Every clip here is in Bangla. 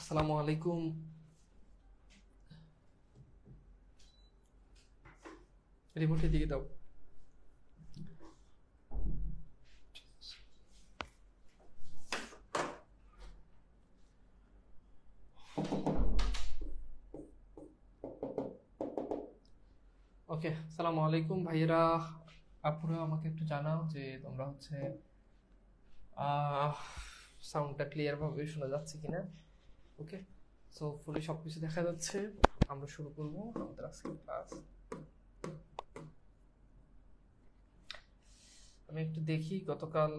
আসসালামু আলাইকুম। রিমোটের দিকে দাও। ওকে, আসসালামু আলাইকুম ভাইয়েরা, আপুরা, আমাকে একটু জানাও যে তোমরা হচ্ছে সাউন্ডটা ক্লিয়ার ভাবে শোনা যাচ্ছে কিনা। ওকে, সো ফুলি সবকিছু দেখা যাচ্ছে। আমরা শুরু করবো আমাদের আজকের ক্লাস। আমি একটু দেখি গতকাল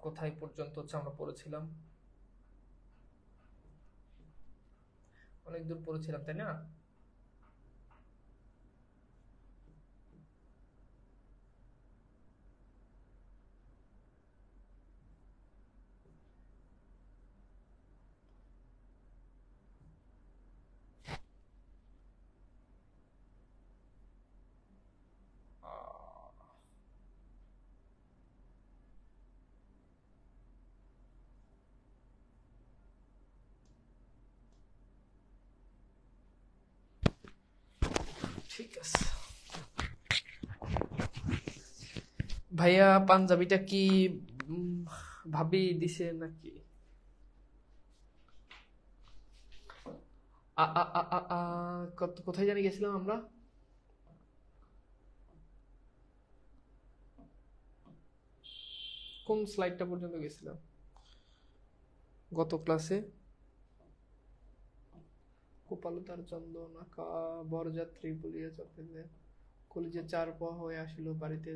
কোথায় পর্যন্ত হচ্ছে আমরা পড়েছিলাম। অনেক দূর পড়েছিলাম, তাই না? ঠিক আছে ভাইয়া, পাঞ্জাবিটা কি ভাবি দিছে নাকি? কোথায় জানি গেছিলাম আমরা? কোন স্লাইডটা পর্যন্ত গেছিলাম গত ক্লাসে? কোপালতার চন্দনাকা বরযাত্রী বলিয়া চক্রে কলিজে চার পা হয়ে আসিল বাড়িতে।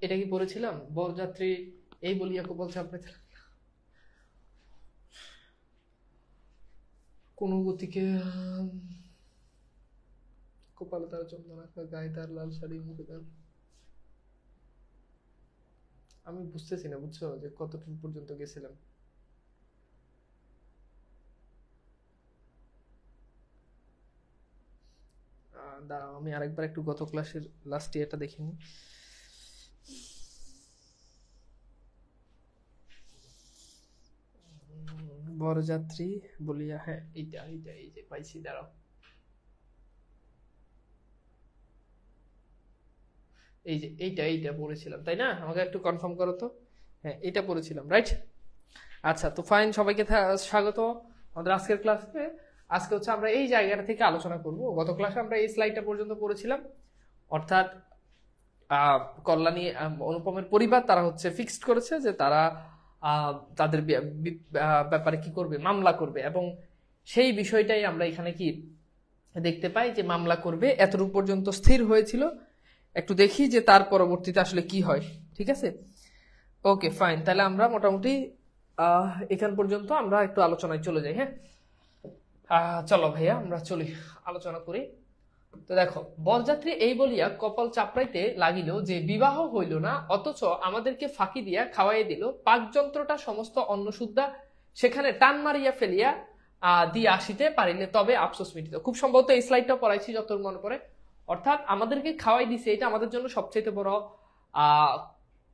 এটা কি পড়েছিলাম? বরযাত্রী এই বলিয়া কোপাল চাপড়াইতে কোন গতিকে কপালে তার চন্দনাকা, গায়ে তার লাল শাড়ি, মুখে তার। আমি বুঝতেছি না, বুঝছো, যে কতটুকু পর্যন্ত গেছিলাম। দাঁড়াও, আমি আরেকবার একটু গত ক্লাসের লাস্ট ইয়ারটা দেখিনি। বরযাত্রী বলিয়া, হ্যাঁ এইটা এইটা, এই যে পাইছি, দাঁড়াও। এই যে এইটা এইটা পড়েছিলাম, তাই না? আমাকে একটু কনফার্ম করো তো। হ্যাঁ, এটা পড়েছিলাম, রাইট? আচ্ছা, তো ফাইন, সবাইকে স্বাগত আমাদের আজকের ক্লাসে। আজকে হচ্ছে আমরা এই জায়গাটা থেকে আলোচনা করব। গত ক্লাসে আমরা এই স্লাইডটা পর্যন্ত পড়েছিলাম, অর্থাৎ কল্যাণী অনুপমের পরিবার তারা হচ্ছে ফিক্সড করেছে যে তারা তাদের ব্যাপারে কি করবে, মামলা করবে, এবং সেই বিষয়টাই আমরা এখানে কি দেখতে পাই যে মামলা করবে, এতটুকু পর্যন্ত স্থির হয়েছিল। একটু দেখি যে তার পরবর্তীতে আসলে কি হয়। ঠিক আছে, ওকে ফাইন, তাহলে আমরা মোটামুটি এখান পর্যন্ত আমরা একটু আলোচনায় চলে যাই। হ্যাঁ, চলো ভাইয়া আমরা চলি, আলোচনা করি। তো দেখো, বরযাত্রী এই বলিয়া কপাল চাপড়াইতে লাগিল যে বিবাহ হইল না, অথচ আমাদেরকে ফাঁকি দিয়া খাওয়াই দিল। পাকযন্ত্রটা সমস্ত অন্নশুদ্ধা সেখানে টান মারিয়া ফেলিয়া দিয়ে আসিতে পারিলে তবে আফসোস মিটিত। খুব সম্ভবত এই স্লাইডটা পড়াইছি যত মনে পড়ে। অর্থাৎ আমাদেরকে খাওয়াই দিছে, এটা আমাদের জন্য সবচেয়ে বড়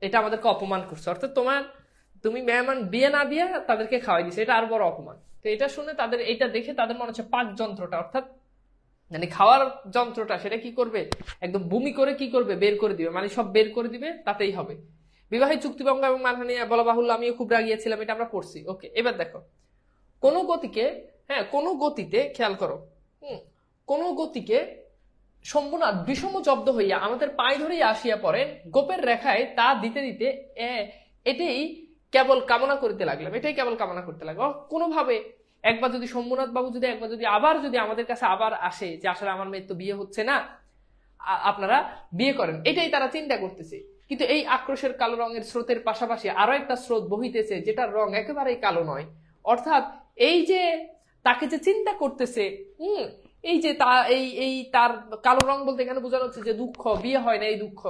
এটা আমাদেরকে অপমান করছে। অর্থাৎ তুমি মেহমান বিয়ে না দিয়ে তাদেরকে খাওয়াই দিছে, এটা আর বড় অপমান। তো এটা শুনে তাদের, এটা দেখে তাদের মনে হচ্ছে পাক যন্ত্রটা, অর্থাৎ মানে খাওয়ার যন্ত্রটা, সেটা কি করবে, একদম বমি করে কি করবে, বের করে দিবে, মানে সব বের করে দিবে, তাতেই হবে। বিবাহের চুক্তিভঙ্গ এবং মানহানি বলা বাহুল্য, আমিও খুব রাগিয়েছিলাম, এটা আমরা পড়ছি। ওকে, এবার দেখো, কোন গতিকে, হ্যাঁ কোন গতিতে, খেয়াল করো, কোন গতিকে শম্ভুনাথ বিষম জব্দ হইয়া আমাদের পায়ে ধরেই আসিয়া পড়েন, গোপের রেখায় তা দিতে দিতে এটাই কেবল কামনা করতে লাগলাম, এটাই কেবল কামনা করতে লাগলাম। কোনোভাবে একবার যদি শম্ভুনাথ বাবু যদি একবার যদি আবার যদি আমাদের কাছে আবার আসে যে আসলে আমার মেয়ের তো বিয়ে হচ্ছে না, আপনারা বিয়ে করেন, এটাই তারা চিন্তা করতেছে। কিন্তু এই আক্রোশের কালো রঙের স্রোতের পাশাপাশি আরো একটা স্রোত বহিতেছে, যেটার রং একেবারেই কালো নয়। অর্থাৎ এই যে তাকে যে চিন্তা করতেছে, এই যে তার কালো রং বলতে এখানে বোঝানো হচ্ছে যে দুঃখ, বিয়ে হয় না এই দুঃখ।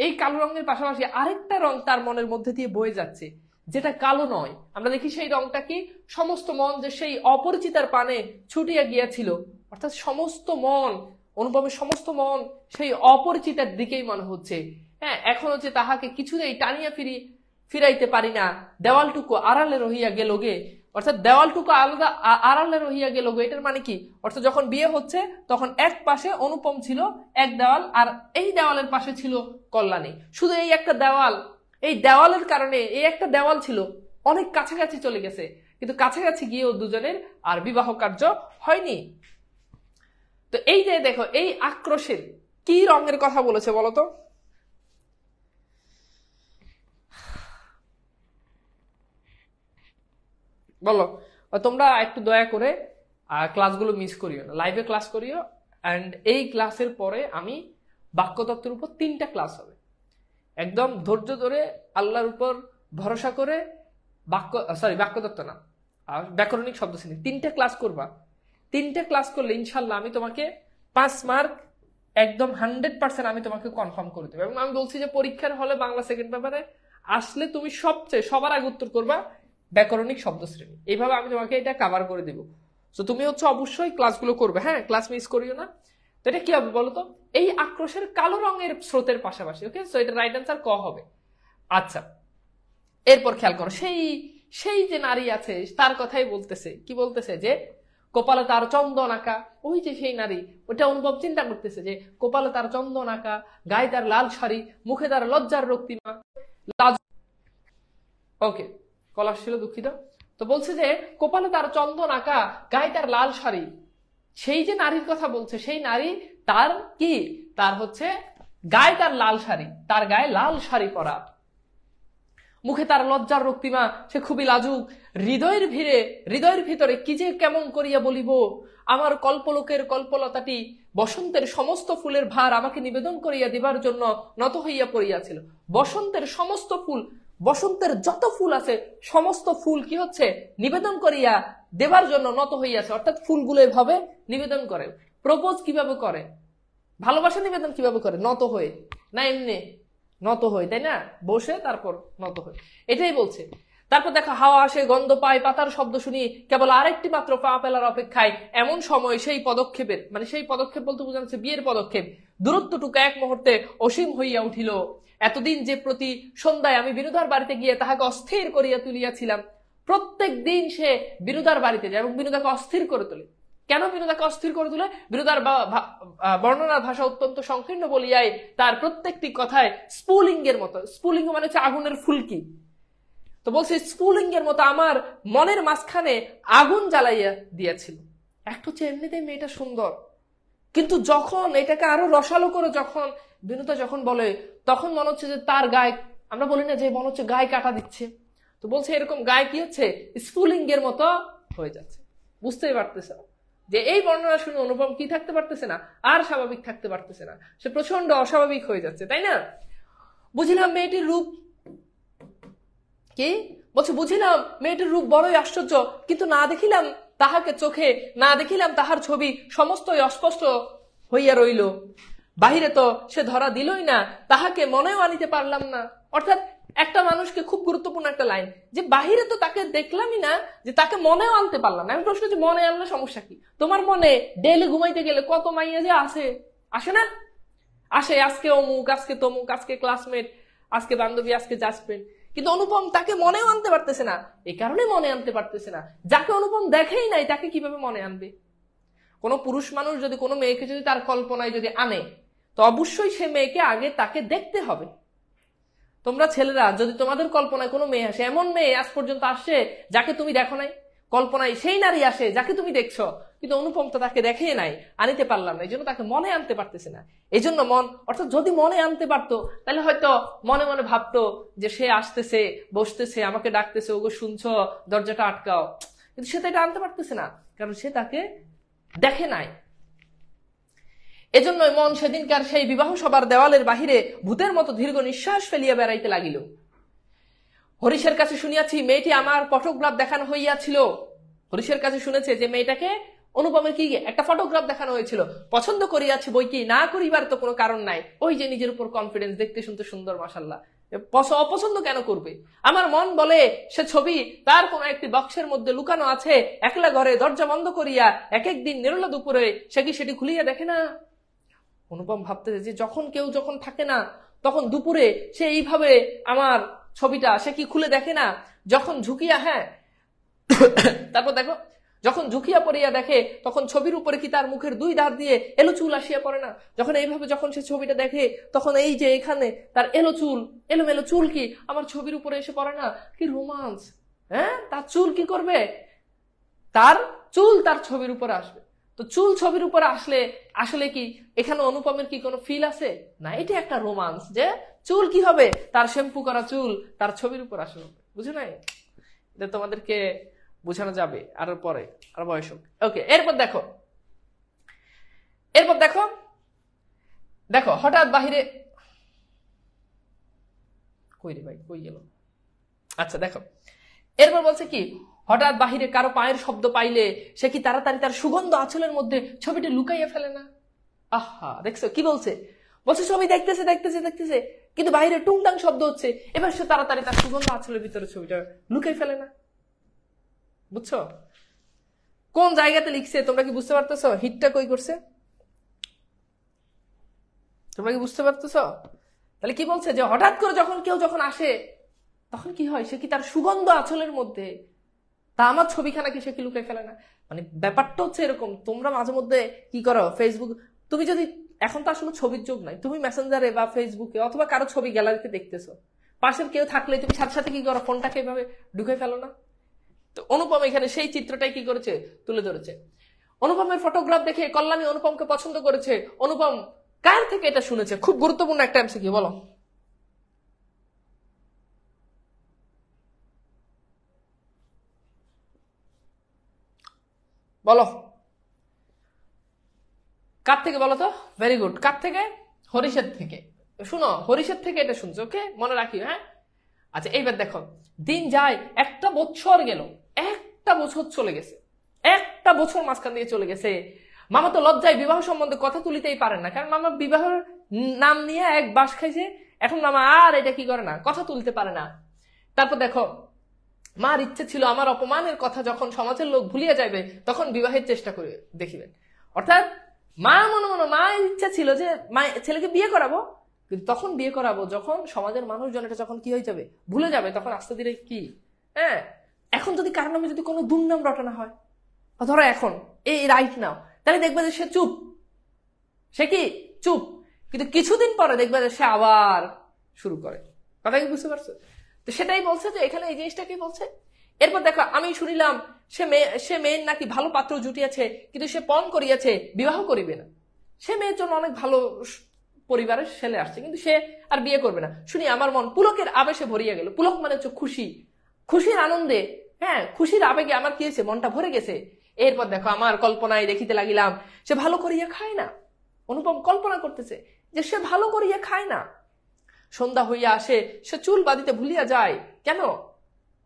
এই কালো রঙের পাশাপাশি আরেকটা রং তার মনের মধ্যে দিয়ে বয়ে যাচ্ছে, যেটা কালো নয়। আমরা দেখি সেই রংটা কি, সমস্ত মন যে সেই অপরিচিতার পানে ছুটিয়া গিয়াছিল, অর্থাৎ সমস্ত মন, অনুপমের সমস্ত মন সেই অপরিচিতার দিকেই মনে হচ্ছে। হ্যাঁ, এখনো যে তাহাকে কিছুতেই টানিয়া ফিরাইতে পারি না, দেওয়ালটুকু আড়ালে রহিয়া গেল গে। অর্থাৎ দেওয়ালটুকু আলাদা আড়ালে রহিয়া গেল গে, এটার মানে কি? অর্থাৎ যখন বিয়ে হচ্ছে তখন এক পাশে অনুপম ছিল এক দেওয়াল, আর এই দেওয়ালের পাশে ছিল কল্যাণী। শুধু এই একটা দেওয়াল, এই দেওয়ালের কারণে, এই একটা দেওয়াল ছিল, অনেক কাছাকাছি চলে গেছে, কিন্তু কাছাকাছি গিয়েও দুজনের আর বিবাহ কার্য হয়নি। তো এই যে দেখো, এই আক্রোশের কি রঙের কথা বলেছে বলতো? বলো। তোমরা একটু দয়া করে ক্লাসগুলো মিস করিও না, লাইভে ক্লাস করিও। অ্যান্ড এই ক্লাসের পরে আমি বাক্যতত্ত্বের উপর 3টা ক্লাস হবে, একদম ধৈর্য ধরে আল্লাহর উপর ভরসা করে বাক্যতত্ত্ব না, ব্যাকরণিক শব্দ শ্রেণী 3টা ক্লাস করবা। 3টা ক্লাস করলে ইনশাল্লাহ আমি তোমাকে 5 মার্ক একদম 100% আমি তোমাকে কনফার্ম করে দেবো। এবং আমি বলছি যে পরীক্ষার হলে বাংলা সেকেন্ড পেপারে আসলে তুমি সবার আগে উত্তর করবা ব্যাকরণিক শব্দ শ্রেণী। এইভাবে আমি তোমাকে এটা কভার করে দেবো। তো তুমি অবশ্যই ক্লাসগুলো করবে, হ্যাঁ, ক্লাস মিস করিও না। তো এটা কি হবে বলতো? এই আক্রোশের কালো রঙের স্রোতের পাশাপাশি। ওকে, সো এটা রাইট অ্যান্সার ক হবে। আচ্ছা, এরপর খেয়াল করো, সেই যে নারী আছে তার কথাই বলতেছে। কি বলতেছে? যে কপালে তার চন্দন আঁকা, ওই যে সেই নারী, ওটা অনুভব চিন্তা করতেছে যে কপালে তার চন্দন আঁকা, গায়ে তার লাল শাড়ি, মুখে তার লজ্জার রক্তিমা। ওকে, কলার ছিল, দুঃখিত। তো বলছে যে কপালে তার চন্দন আঁকা, গায়ে তার লাল শাড়ি। সেই যে নারীর কথা বলছে, সেই নারী তার কি, তার হচ্ছে গায়ে তার লাল শাড়ি, তার গায়ে লাল শাড়ি পরা, মুখে তার লজ্জার রক্তিমা, সে খুবই লাজুক। হৃদয়ের ভিতরে কি যে কেমন করিয়া বলিব, আমার কল্পলোকের কল্পলতাটি বসন্তের সমস্ত ফুলের ভার আমাকে নিবেদন করিয়া দিবার জন্য নত হইয়া পড়িয়াছিল। বসন্তের সমস্ত ফুল, বসন্তের যত ফুল আছে সমস্ত ফুল কি হচ্ছে, নিবেদন করিয়া দেবার জন্য নত হইয়াছে। অর্থাৎ ফুলগুলো এভাবে নিবেদন করে। প্রপোজ কিভাবে করে, ভালোবাসা নিবেদন কিভাবে করে? নত হয়ে, না এমনি নত হয়ে, তাই না? বসে তারপর নত হয়ে, এটাই বলছে। তারপর দেখো, হাওয়া আসে, গন্ধ পায়, পাতার শব্দ শুনি, কেবল আরেকটি মাত্র পা ফেলার অপেক্ষায়। এমন সময় সেই পদক্ষেপের, মানে সেই পদক্ষেপ বলতে বোঝাচ্ছে বিয়ের পদক্ষেপ, দূরত্বটুকু এক মুহূর্তে অসীম হইয়া উঠিল। এতদিন যে প্রতি সন্ধ্যায় আমি বিনোদার বাড়িতে গিয়ে তাহাকে অস্থির করিয়া তুলিয়াছিলাম, প্রত্যেক দিন সে বিনোদার বাড়িতে যায় এবং বিনোদাকে অস্থির করে তোলে। কেন বিনোদাকে অস্থির করে তোলে? বিনোদার বর্ণনার ভাষা অত্যন্ত সংকীর্ণ বলিয়াই তার প্রত্যেকটি কথায় স্ফুলিঙ্গের মতো, স্ফুলিঙ্গ মানে হচ্ছে আগুনের ফুলকি, তো বলছে স্ফুলিঙ্গের মতো আমার মনের মাঝখানে আগুন জ্বালাইয়া দিয়েছিল। একটা হচ্ছে এমনিতেই মেয়েটা সুন্দর, কিন্তু যখন এটাকে আরো রসালো করে যখন বিনোদা যখন বলে, তখন মনে হচ্ছে যে তার গায়ে, আমরা বলি না যে মনে হচ্ছে গায়ে কাটা দিচ্ছে, তো বলছে এরকম গায়ে কি হচ্ছে, স্ফুলিঙ্গের মতো হয়ে যাচ্ছে। বুঝতেই পারতেছে না যে এই বর্ণনা শুনে অনুপম কি থাকতে পারতেছে না, আর স্বাভাবিক থাকতে পারতেছে না, সে প্রচন্ড অস্বাভাবিক হয়ে যাচ্ছে, তাই না? বুঝিলাম মেয়েটির রূপ কি বলছে, বুঝিলাম মেয়েটির রূপ বড়ই আশ্চর্য, কিন্তু না দেখিলাম তাহাকে চোখে, না দেখিলাম তাহার ছবি, সমস্তই অস্পষ্ট হইয়া রইল। বাহিরে তো সে ধরা দিলই না, তাহাকে মনেও আনিতে পারলাম না। অর্থাৎ একটা মানুষকে, খুব গুরুত্বপূর্ণ একটা লাইন, যে বাহিরে তো তাকে দেখলামই না, যে তাকে মনেও আনতে পারলাম না। আমি প্রশ্ন, যে মনে আনলে সমস্যা কি? তোমার মনে ডেইলি ঘুমাইতে গেলে কত মাইয়া যে আসে না? আসে, আজকে অমুক, আজকে তমুক, আজকে ক্লাসমেট, আজকে বান্ধবী, আজকে জাজমেন্ট, কিন্তু অনুপম তাকে মনেও আনতে পারতেছে না। এই কারণে মনে আনতে পারতেছে না, যাকে অনুপম দেখেই নাই তাকে কিভাবে মনে আনবে? কোন পুরুষ মানুষ যদি কোনো মেয়েকে যদি তার কল্পনায় যদি আনে, তো অবশ্যই সে মেয়েকে আগে তাকে দেখতে হবে। তোমরা ছেলেরা যদি তোমাদের কল্পনায় কোনো মেয়ে আসে, এমন মেয়ে আজ পর্যন্ত আসছে যাকে তুমি দেখো নাই? কল্পনায় সেই নারী আসে যাকে তুমি দেখছো, কিন্তু অনুপম তো তাকে দেখে নাই, আনিতে পারলাম না, এই জন্য তাকে মনে আনতে পারতেছে না। এই জন্য মন, অর্থাৎ যদি মনে আনতে পারতো তাহলে হয়তো মনে মনে ভাবতো যে সে আসতেছে, বসতেছে, আমাকে ডাকতেছে, ওগো শুনছো, দরজাটা আটকাও, কিন্তু সে তো এটা আনতে পারতেছে না, কারণ সে তাকে দেখে নাই। এজন্যই মন সেদিনকার সেই বিবাহ সভার দেওয়ালের বাহিরে ভূতের মতো দীর্ঘ নিঃশ্বাস ফেলিয়া বেড়াইতে লাগিল। হরিশের কাছে শুনিয়াছি মেয়েটি আমার ফটোগ্রাফ দেখানো হইয়াছিল। হরিশের কাছে শুনেছে যে মেয়েটাকে অনুপমের কি একটা ফটোগ্রাফ দেখানো হয়েছিল, পছন্দ করিয়াছি বই কি, না করিবার তো কোনো কারণ নাই। ওই যে নিজের উপর কনফিডেন্স, দেখতে শুনতে সুন্দর, মাশাআল্লাহ, অপছন্দ কেন করবে? আমার মন বলে সে ছবি তার কোন একটি বক্সের মধ্যে লুকানো আছে, একলা ঘরে দরজা বন্ধ করিয়া এক একদিন নিরলা দুপুরে সে কি সেটি খুলিয়া দেখে না? অনুপম ভাবতেছে যে যখন থাকে না তখন দুপুরে সে এইভাবে আমার ছবিটা সে কি খুলে দেখে না? যখন ঝুঁকিয়া, তারপর দেখো, যখন ঝুঁকিয়া পড়িয়া দেখে তখন ছবির উপরে কি তার মুখের দুই ধার দিয়ে এলো চুল আসিয়া পড়ে না? যখন এইভাবে যখন সে ছবিটা দেখে তখন এই যে এখানে তার এলোমেলো চুল কি আমার ছবির উপরে এসে পড়ে না? কি রোমান্স! তার চুল কি করবে? তার চুল তার ছবির উপরে আসবে। তো চুল ছবির উপরে আসলে আসলে কি এখানে অনুপমের কি কোনো ফিল আছে? না, এটা একটা রোমান্স যে চুল কি হবে, তার শ্যাম্পু করা চুল তার ছবির উপর আসবে। বুঝে নাই? এটা তোমাদেরকে বোঝানো যাবে আর পরে, আর বয়স হোক। ওকে, এরপর দেখো হঠাৎ বাহিরে কই রে ভাই, কই গেল? আচ্ছা দেখো, এরপর বলছে কি, হঠাৎ বাহিরে কারো পায়ের শব্দ পাইলে সে কি তাড়াতাড়ি তার সুগন্ধ আঁচলের মধ্যে ছবিটি লুকাইয়া ফেলে না? আহা, দেখছো কি বলছে? ছবি দেখতেছে কিন্তু বাইরে টুংটাং শব্দ হচ্ছে, এবার সে তাড়াতাড়ি তার সুগন্ধ আঁচলের ভিতরে ছবিটা লুকাই ফেলে না। বুঝছো কোন জায়গাতে লিখছে? তোমরা কি বুঝতে পারতেছো হিটটা কই করছে? তোমরা কি বুঝতে পারতেছো? তাহলে কি বলছে যে হঠাৎ করে কেউ যখন আসে তখন কি হয়, সে কি তার সুগন্ধ আঁচলের মধ্যে তা আমার ছবিখানা কি সে কি লুকাই ফেলে না? মানে ব্যাপারটা হচ্ছে এরকম। তোমরা মাঝে মধ্যে কি করো, ফেসবুক, তুমি যদি এখন তো আসলে ছবির যুগ নাই, তুমি মেসেঞ্জারে বা ফেসবুকে অথবা কারো ছবি গ্যালারিতে দেখতেছো, পাশের কেউ থাকলে তুমি সাথে সাথে কি করো, ফোনটাকে এভাবে ঢুকে ফেলো না? তো অনুপম এখানে সেই চিত্রটাই কি করেছে, তুলে ধরেছে। অনুপমের ফটোগ্রাফ দেখে কল্যাণী অনুপমকে পছন্দ করেছে। অনুপম কার থেকে এটা শুনেছে? খুব গুরুত্বপূর্ণ একটা এমসিকিউ, বলো। বলো কার থেকে, বলো তো। ভেরি গুড, কার থেকে? হরিশের থেকে। শুনো, হরিশের থেকে এটা শুনছো, ওকে, মনে রাখি। আচ্ছা, এইবার দেখো, দিন যায়, একটা বছর গেল, একটা বছর চলে গেছে, একটা বছর মাঝখান দিয়ে চলে গেছে। মামা তো লজ্জায় বিবাহ সম্বন্ধে কথা তুলিতেই পারেন না, কারণ মামা বিবাহের নাম নিয়ে এক বাস খাইছে। এখন মামা আর এটা কি করে না, কথা তুলতে পারে না। তারপর দেখো, মার ইচ্ছে ছিল আমার অপমানের কথা যখন সমাজের লোক ভুলিয়ে যাবে তখন বিবাহের চেষ্টা করে দেখিবেন। অর্থাৎ মা মায়ের ইচ্ছা ছিল যে ছেলেকে বিয়ে করাবো, কিন্তু তখন বিয়ে করাবো যখন সমাজের মানুষজন এটা যখন কি হয়ে যাবে, ভুলে যাবে, তখন আস্তে ধীরে কি। এখন যদি কারণ নামে যদি কোনো দুর্নাম রটানো হয়, ধরো এখন এই রাইট নাও, তাহলে দেখবে যে সে চুপ, সে কি চুপ, কিন্তু কিছুদিন পরে দেখবে যে সে আবার শুরু করে। কথা কি বুঝতে পারছো? তো সেটাই বলছে যে এখানে এই জিনিসটা কি বলছে। এরপর দেখো, আমি শুনিলাম সে মেয়ের নাকি ভালো পাত্র জুটিয়াছে, কিন্তু সে পণ করিয়াছে, বিবাহ করিবে না। সে মেয়ের জন্য অনেক ভালো পরিবারের ছেলে আসছে, কিন্তু সে আর বিয়ে করবে না। শুনি আমার মন পুলকের আবেশে ভরিয়া গেল। পুলক মানে হচ্ছে খুশি, খুশির আনন্দে, খুশির আবেগে আমার কি হয়েছে, মনটা ভরে গেছে। এরপর দেখো, আমার কল্পনায় দেখিতে লাগিলাম সে ভালো করিয়া খায় না। অনুপম কল্পনা করতেছে যে সে ভালো করিয়া খায় না। সন্ধ্যা হইয়া আসে, সে চুল বাঁধিতে ভুলিয়া যায়। কেন?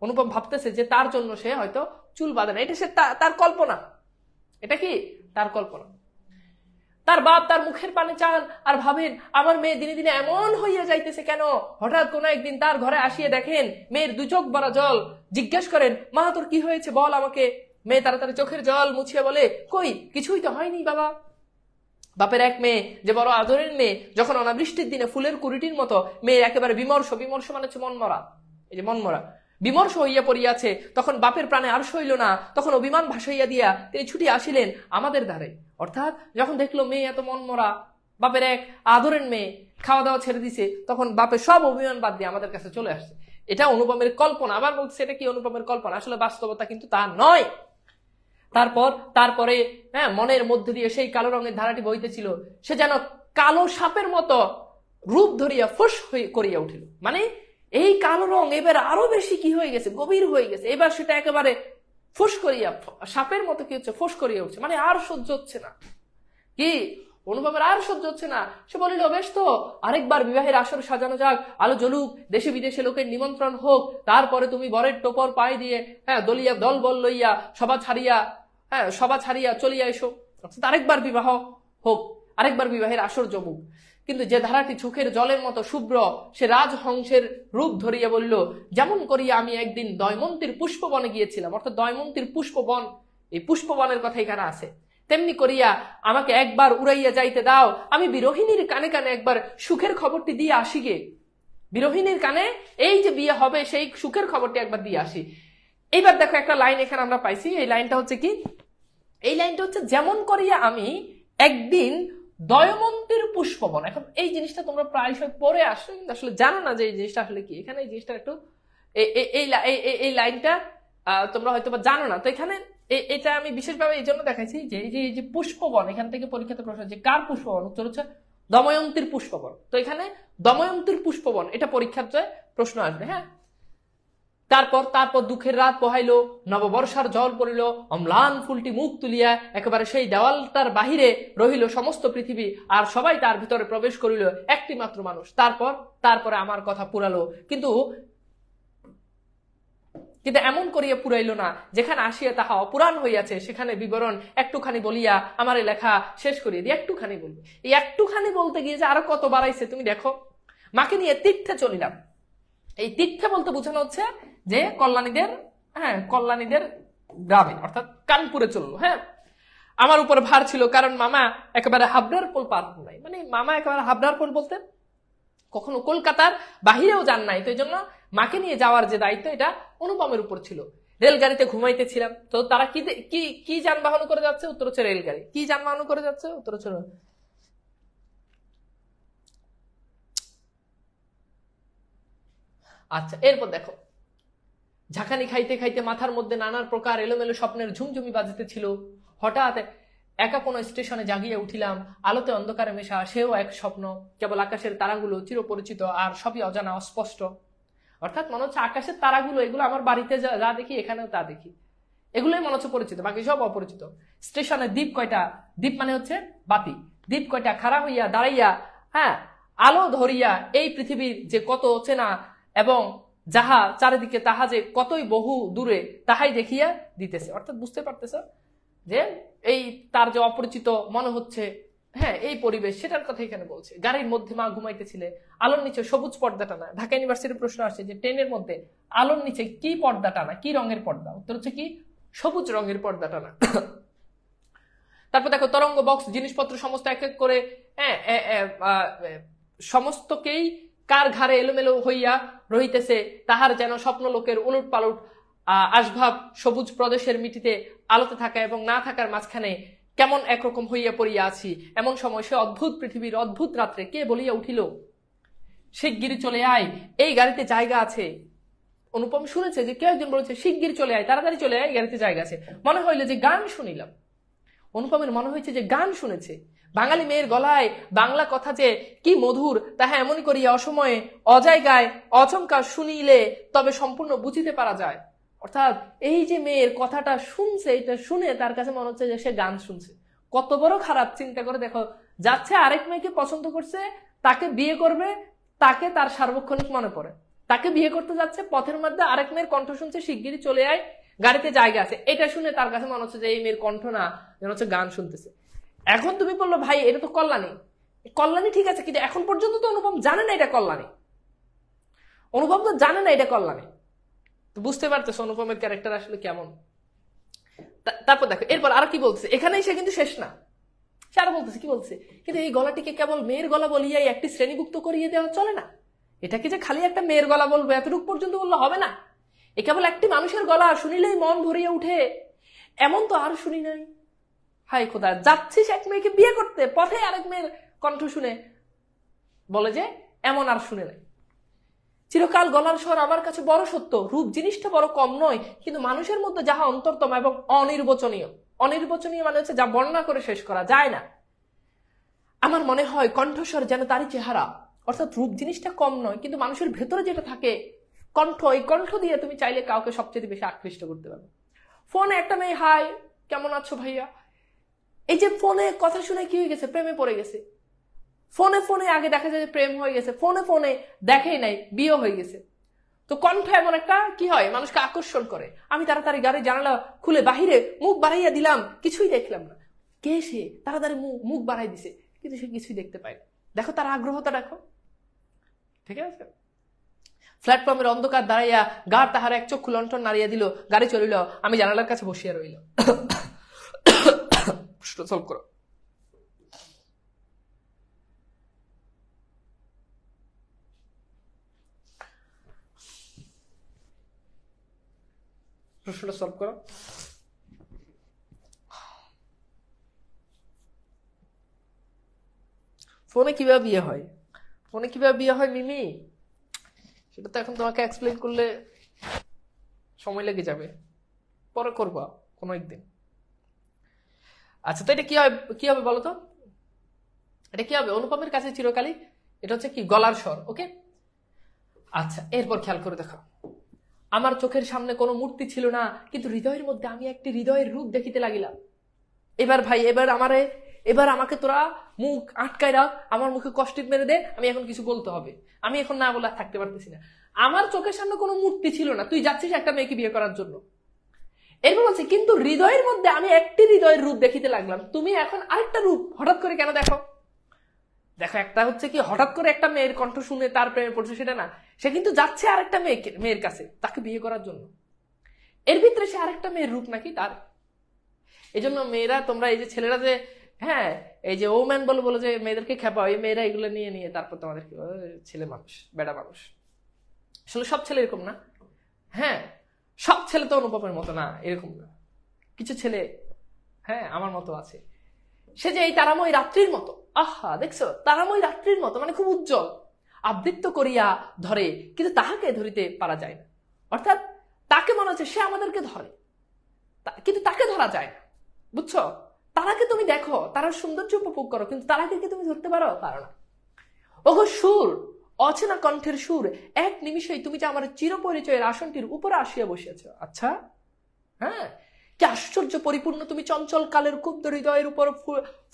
অনুপম ভাবতেছে যে তার জন্য সে হয়তো চুল বাঁধে না। এটা সে তার কল্পনা। এটা কি তার কল্পনা। তার বাপ তার মুখের পানে চান আর ভাবেন আমার মেয়ে দিনে দিনে এমন হইয়া যাইতেছে কেন। হঠাৎ কোন একদিন তার ঘরে আসিয়া দেখেন মেয়ের দুই চোখ ভরা জল। জিজ্ঞেস করেন, মা তোর কি হয়েছে, বল আমাকে। মেয়ে তাড়াতাড়ি চোখের জল মুছিয়া বলে, কই কিছুই তো হয়নি বাবা। বাপের এক মেয়ে, যে বড় আদরের মেয়ে, যখন অনাবৃষ্টির দিনে ফুলের কুড়িটির মতো মেয়ে একেবারে বিমর্ষ মানে হচ্ছে মনমরা, এই যে মনমরা, বিমর্ষ হইয়া পড়িয়াছে, তখন বাপের প্রাণে আর সইল না, তখন অভিমান ভাসাইয়া দিয়া তিনি ছুটি আসিলেন আমাদের দ্বারে। অর্থাৎ যখন দেখলো মেয়ে এত মনমরা, বাপের এক আদরের মেয়ে খাওয়া দাওয়া ছেড়ে দিছে, তখন বাপের সব অভিমান বাদ দিয়ে আমাদের কাছে চলে আসছে। এটা অনুপমের কল্পনা। আবার বলছে এটা কি অনুপমের কল্পনা, আসলে বাস্তবতা কিন্তু তা নয়। তারপরে মনের মধ্যে দিয়ে সেই কালো রঙের ধারাটি বইতেছিল। সে যেন কালো সাপের মতো রূপ ধরিয়া ফুস করিয়া উঠিল। মানে এই কালো রং এবার আরো বেশি কি হয়ে গেছে, গভীর হয়ে গেছে। এবার সেটা একেবারে ফুস করিয়া সাপের মতো কি হচ্ছে, ফুস করিয়া উঠছে। মানে আর সহ্য হচ্ছে না। কি অনুপমের আর সহ্য হচ্ছে না। সে বলিল, বেশ তো, আরেকবার বিবাহের আসর সাজানো যাক, আলো জ্বলুক, দেশে বিদেশে লোকের নিমন্ত্রণ হোক, তারপরে তুমি বরের টোপর পায়ে দিয়ে দল বল লইয়া সভা ছাড়িয়া চলিয়া এসো। আরেকবার বিবাহ হোক, আরেকবার বিবাহের আসর জমুক। কিন্তু যে ধারাটি চোখের জলের মতো শুভ্র, সে রাজহংসের রূপ ধরিয়া বলল, যেমন করিয়া আমি একদিন দয়মন্তীর পুষ্পবনে গিয়েছিলাম, অর্থাৎ দয়মন্তীর পুষ্পবন, এই পুষ্পবনের কথা এখানে আছে, তেমনি করিয়া আমাকে একবার উড়াইয়া যাইতে দাও, আমি বিরোহিণীর কানে কানে একবার সুখের খবরটি দিয়ে আসি গে। বিরোহিণীর কানে এই যে বিয়ে হবে সেই সুখের খবরটি একবার দিয়ে আসি। এইবার দেখো একটা লাইন এখানে আমরা পাইছি, এই লাইনটা হচ্ছে কি, এই লাইনটা হচ্ছে যেমন করিয়া আমি একদিন দয়মন্তীর পুষ্পবন। এখন এই জিনিসটা তোমরা প্রায়শই পড়ে আসো, কিন্তু আসলে জানো না যে এই জিনিসটা আসলে কি। এখানে এই জিনিসটা একটু এই লাইনটা তোমরা হয়তো বা জানো না। তো এখানে এটা আমি বিশেষভাবে এই জন্য দেখাইছি যে এই যে পুষ্পবন, এখান থেকে পরীক্ষাতে প্রশ্ন, যে কার পুষ্পবন, উত্তর হচ্ছে দময়ন্তীর পুষ্পবন। তো এখানে দময়ন্তীর পুষ্পবন, এটা পরীক্ষাতে প্রশ্ন আসবে। হ্যাঁ, তারপর দুঃখের রাত পোহাইল, নববর্ষার জল পড়িল, অম্লান ফুলটি মুখ তুলিয়া একেবারে সেই দেওয়ালটার বাহিরে রহিল সমস্ত পৃথিবী, আর সবাই তার ভিতরে প্রবেশ করিল একটি মাত্র মানুষ। তারপরে আমার কথা পুরালো, কিন্তু এমন করিয়া পুরাইল না, যেখানে আসিয়া তাহা অপুরাণ হইয়াছে সেখানে বিবরণ একটুখানি বলিয়া আমার লেখা শেষ করিয়ে দিই। একটুখানি বলবে, এই একটুখানি বলতে গিয়ে যে আরো কত বাড়াইছে তুমি দেখো। মাকে নিয়ে তীর্থে চলিলাম। এই তীর্থে বলতে বোঝানো হচ্ছে যে কল্যাণীদের গ্রামে, অর্থাৎ কানপুরে চললো। হ্যাঁ, আমার উপরে ভার ছিল, কারণ মামা একেবারে হাবড়ার পোল পার নাই। মানে মামা একেবারে হাবড়ার পোল বলতে কখনো কলকাতার বাহিরেও যান নাই, তো এই জন্য মাকে নিয়ে যাওয়ার যে দায়িত্ব এটা অনুপমের উপর ছিল। রেলগাড়িতে ঘুমাইতেছিলাম। তো তারা কি যানবাহন করে যাচ্ছে, উত্তর হচ্ছে রেলগাড়ি। কি যানবাহন করে যাচ্ছে, উত্তর হচ্ছে আচ্ছা। এরপর দেখো, ঝাঁকানি খাইতে খাইতে মাথার মধ্যে নানান প্রকার এলোমেলো স্বপ্নের ঝুমঝুমি বাজিতেছিল। হঠাৎ একা কোনো স্টেশনে জাগিয়ে উঠিলাম, আলোতে অন্ধকারে মেশা সেও এক স্বপ্ন, কেবল আকাশের তারাগুলো চিরপরিচিত আর সবই অজানা অস্পষ্ট। অর্থাৎ মনে হচ্ছে আকাশের তারাগুলো, এগুলো আমার বাড়িতে যা দেখি এখানেও তা দেখি, এগুলোই মনে হচ্ছে পরিচিত, বাকি সব অপরিচিত। স্টেশনে দ্বীপ কয়টা, দ্বীপ মানে হচ্ছে বাতি, দ্বীপ কয়টা খাড়া হইয়া দাঁড়াইয়া, হ্যাঁ, আলো ধরিয়া এই পৃথিবীর যে কত চেনা এবং যাহা চারিদিকে তাহা যে কতই বহু দূরে তাহাই দেখিয়া দিতেছে। অর্থাৎ বুঝতে পারতেছ যে এই তার যে অপরিচিত মনে হচ্ছে, হ্যাঁ, এই পরিবেশ, সেটার কথা এখানে বলছে। গাড়ির মধ্যে মা ঘুমাইতেছিলে, আলোর নিচে সবুজ পর্দা টানা। ঢাকা ইউনিভার্সিটির প্রশ্ন আসছে যে ট্রেনের মধ্যে আলোর নিচে কি পর্দা টানা, কি রঙের পর্দা, উত্তর হচ্ছে কি সবুজ রঙের পর্দা টানা। তারপর দেখো, তরঙ্গ বক্স জিনিসপত্র সমস্ত এক এক করে সমস্তকেই কার ঘাড়ে এলোমেলো হইয়া রহিতেছে, তাহার যেন স্বপ্ন লোকের উলট পালট আসভাব সবুজ প্রদেশের মিটিতে আলোতে থাকা এবং না থাকার মাঝখানে কেমন একরকম হইয়া পড়িয়া আছি। এমন সময় সে অদ্ভুত পৃথিবীর অদ্ভুত রাত্রে কে বলিয়া উঠিল, শিগগিরি চলে আয়, এই গাড়িতে জায়গা আছে। অনুপম শুনেছে যে কেউ একজন বলেছে শিগগির চলে আয়, তাড়াতাড়ি চলে আয়, গাড়িতে জায়গা আছে। মনে হইল যে গান শুনিলাম। অনুপমের মনে হয়েছে যে গান শুনেছে। বাঙালি মেয়ের গলায় বাংলা কথা যে কি মধুর, তাহা এমনই করিয়া অসময়ে অজায়গায় অচমকা শুনিলে তবে সম্পূর্ণ বুঝিতে পারা যায়। অর্থাৎ এই যে মেয়ের কথাটা শুনছে, এটা শুনে তার কাছে মনে হচ্ছে যে সে গান শুনছে। কত বড় খারাপ, চিন্তা করে দেখো। যাচ্ছে আরেক মেয়েকে পছন্দ করছে, তাকে বিয়ে করবে, তাকে তার সার্বক্ষণিক মনে পড়ে, তাকে বিয়ে করতে যাচ্ছে, পথের মধ্যে আরেক মেয়ের কণ্ঠ শুনছে, শিগগিরই চলে আয়, গাড়িতে জায়গা আছে। এটা শুনে তার কাছে মনে হচ্ছে যে এই মেয়ের কণ্ঠ না, যেন হচ্ছে গান শুনতেছে। এখন তুমি বললো ভাই এটা তো কল্যাণী। কল্যাণী ঠিক আছে, কিন্তু এখন পর্যন্ত তো অনুপম জানে না এটা কল্যাণী। অনুপম তো জানে না এটা কল্যাণী। তো বুঝতে পারতেছো অনুপমের ক্যারেক্টার আসলে কেমন। তারপর দেখো এরপর আর কি বলছে, এখানেই সে কিন্তু শেষ না, সে আরো বলতেছে, কি বলছে, কিন্তু এই গলাটিকে কেবল মেয়ের গলা বলিয়াই একটি শ্রেণীভুক্ত করিয়ে দেওয়া চলে না। এটাকে যে খালি একটা মেয়ের গলা বলবো এতটুকু পর্যন্ত বললে হবে না। এ কেবল একটি মানুষের গলা, শুনিলেই মন ভরিয়ে উঠে, এমন তো আর শুনি নাই। হাই খোদা, যাচ্ছিস এক মেয়েকে বিয়ে করতে, পথে আরেক মেয়ের কণ্ঠ শুনে বলে যে এমন আর শুনে নাই। চিরকাল গলার স্বর আমার কাছে বড় সত্য, রূপ জিনিসটা বড় কম নয়, কিন্তু মানুষের মধ্যে যাহা অন্তরতম এবং অনির্বচনীয়, অনির্বচনীয় মানে হচ্ছে যা বর্ণনা করে শেষ করা যায় না। আমার মনে হয় কণ্ঠস্বর যেন তারই চেহারা। অর্থাৎ রূপ জিনিসটা কম নয়, কিন্তু মানুষের ভেতরে যেটা থাকে কণ্ঠ, এই কণ্ঠ দিয়ে তুমি চাইলে কাউকে সবচেয়ে বেশি আকৃষ্ট করতে পারবে। ফোনে একটা মেয়ে হাই কেমন আছো ভাইয়া, এই যে ফোনে কথা শুনে কি হয়ে গেছে, প্রেমে পড়ে গেছে। ফোনে ফোনে আগে দেখা যায় যে প্রেম হয়ে গেছে, ফোনে ফোনে দেখেই নাই বিয়ে হয়ে গেছে। তো কণ্ঠ এমন একটা কি হয়, মানুষকে আকর্ষণ করে। আমি তাড়াতাড়ি গাড়ি জানালা খুলে বাহিরে মুখ বাড়াইয়া দিলাম, কিছুই দেখলাম না। কে সে, তাড়াতাড়ি মুখ বাড়াই দিছে, কিন্তু সে কিছুই দেখতে পায় না। দেখো তার আগ্রহটা দেখো, ঠিক আছে। প্ল্যাটফর্মের অন্ধকার দাঁড়াইয়া গাড় তাহার এক চক্ষু লণ্ঠন নাড়িয়া দিল, গাড়ি চলিল, আমি জানালার কাছে বসিয়া রইল। সলভ করো। প্রশ্নটা সলভ করো। ফোনে কিভাবে বিয়ে হয়? ফোনে কিভাবে বিয়ে হয় মিমি, সেটা তো এখন তোমাকে এক্সপ্লেইন করলে সময় লেগে যাবে, পরে করবা কোনো একদিন। আচ্ছা, তো এটা কি হবে বলো তো? এটা কি হবে? অনুপমের কাছে চিরকালই এটা হচ্ছে কি গলার স্বর। ওকে, আচ্ছা, এরপর খেয়াল করে দেখো, আমার চোখের সামনে কোনো মূর্তি ছিল না, কিন্তু হৃদয়ের মধ্যে আমি একটি হৃদয়ের রূপ দেখিতে লাগিলাম। এবার ভাই, এবার আমাকে তোরা মুখ আটকায় রাখ, আমার মুখে কষ্টিপ মেরে দে, আমি এখন কিছু বলতে হবে, আমি এখন না বলে থাকতে পারতেছি না। আমার চোখের সামনে কোনো মূর্তি ছিল না, তুই যাচ্ছিস একটা মেয়েকে বিয়ে করার জন্য। এরপর বলছে কিন্তু হৃদয়ের মধ্যে আমি একটি হৃদয়ের রূপ দেখিতে লাগলাম। তুমি এখন আরেকটা রূপ হঠাৎ করে কেন দেখো? দেখো, একটা হচ্ছে কি হঠাৎ করে একটা মেয়ের কণ্ঠ শুনে তার প্রেমে পড়ছে সেটা না, সে কিন্তু যাচ্ছে আরেকটা মেয়ের কাছে তাকে বিয়ে করার জন্য। এর ভিতরে সে আরেকটা মেয়ের রূপ নাকি তার। এই জন্য মেয়েরা, তোমরা এই যে ছেলেরা যে হ্যাঁ এই যে ওম্যান বলে যে মেয়েদেরকে খেপাও, এই মেয়েরা এগুলো নিয়ে তারপর তোমাদেরকে ছেলে মানুষ, বেড়া মানুষ। আসলে সব ছেলে এরকম না। হ্যাঁ, সব ছেলে তো অনুপমের মতো না, এরকম না। কিছু ছেলে হ্যাঁ আমার মতো আছে। সে যে এই তারাময় রাত্রির মতো, আহা দেখছো, তারাময় রাত্রির মতো মানে খুব উজ্জ্বল, আবৃত্ত করিয়া ধরে, কিন্তু তাহাকে ধরিতে পারা যায় না। অর্থাৎ তাকে মনে হচ্ছে সে আমাদেরকে ধরে, কিন্তু তাকে ধরা যায় না। বুঝছো? তারাকে তুমি দেখো, তারার সৌন্দর্য উপভোগ করো, কিন্তু তারাকে কি তুমি ধরতে পারো? পারো না। ওগো সুর, অচেনা কণ্ঠের সুর, এক নিমিষেই তুমি যে আমার চিরপরিচয়ের আসনটির উপরে আসিয়া বসিয়াছ। আচ্ছা, হ্যাঁ, কি আশ্চর্য পরিপূর্ণ তুমি চঞ্চল কালের কুব্ধ হৃদয়ের উপর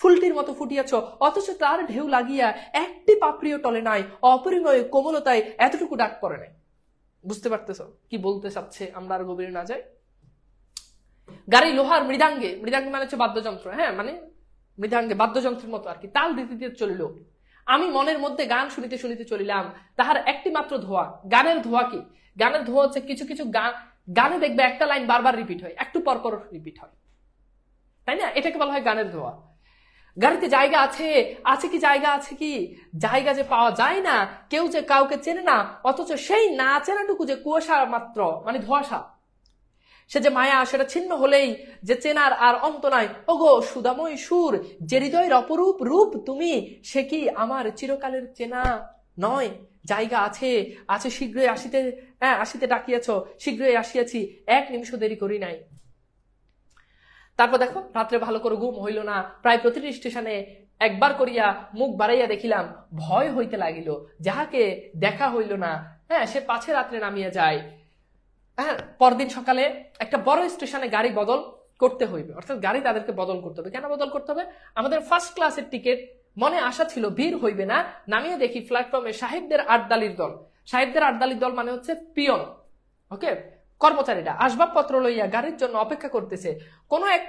ফুলটির মতো ফুটিয়াছ, অথচ তার ঢেউ লাগিয়া একটি পাপড়িও টলে নাই, অপরিময় কোমলতায় এতটুকু ডাক পড়ে নাই। বুঝতে পারতেছ কি বলতে চাচ্ছে? আমরা আর গভীরে না যাই। গাড়ি লোহার মৃদাঙ্গে মানে হচ্ছে বাদ্যযন্ত্র, হ্যাঁ মানে মৃদাঙ্গে বাদ্যযন্ত্রের মতো আর কি, তাল দিতে দিতে চলিল। আমি মনের মধ্যে গান শুনিতে শুনিতে চলিলাম, তাহার একটি মাত্র ধোয়া। গানের ধোয়া কি? গানের ধোয়া হচ্ছে কিছু কিছু গানে দেখবে একটা লাইন বারবার রিপিট হয়, একটু পরপর রিপিট হয়, তাই না? এটাকে বলা হয় গানের ধোয়া। গাড়িতে জায়গা আছে কি? জায়গা আছে কি? জায়গা যে পাওয়া যায় না, কেউ যে কাউকে চেনে না, অথচ সেই না চেনাটুকু যে কুয়াশা মাত্র, মানে ধোঁয়াশা, সে যে মায়া, সেটা ছিন্ন হলেই যে চেনার আর অন্ত নাই। ওগো সুদাময় সুর, যে হৃদয়ের অপরূপ রূপ তুমি, সে কি আমার চিরকালের চেনা নয়? জায়গা আছে, শীঘ্রই আসিতে ডাকিয়াছ, শীঘ্রই আসিয়াছি, এক নিমিষ দেরি করি নাই। তারপর দেখো, রাত্রে ভালো করে ঘুম হইল না, প্রায় প্রতিটি স্টেশনে একবার করিয়া মুখ বাড়াইয়া দেখিলাম, ভয় হইতে লাগিল, যাহাকে দেখা হইল না হ্যাঁ সে পাছে রাত্রে নামিয়া যায়। হ্যাঁ, পরদিন সকালে একটা বড় স্টেশনে গাড়ি বদল করতে হইবে, অর্থাৎ গাড়ি তাদেরকে বদল করতে হবে। কেন বদল করতে হবে? আমাদের ফার্স্ট ক্লাসের টিকিট, মনে আশা ছিল ভিড় হইবে না, নামিয়ে দেখি প্ল্যাটফর্মে সাহেবদের আটদালির দল। সাহেবদের আটদালির দল মানে হচ্ছে পিয়ন, ওকে, কর্মচারীরা আসবাবপত্র লইয়া গাড়ির জন্য অপেক্ষা করতেছে। কোন এক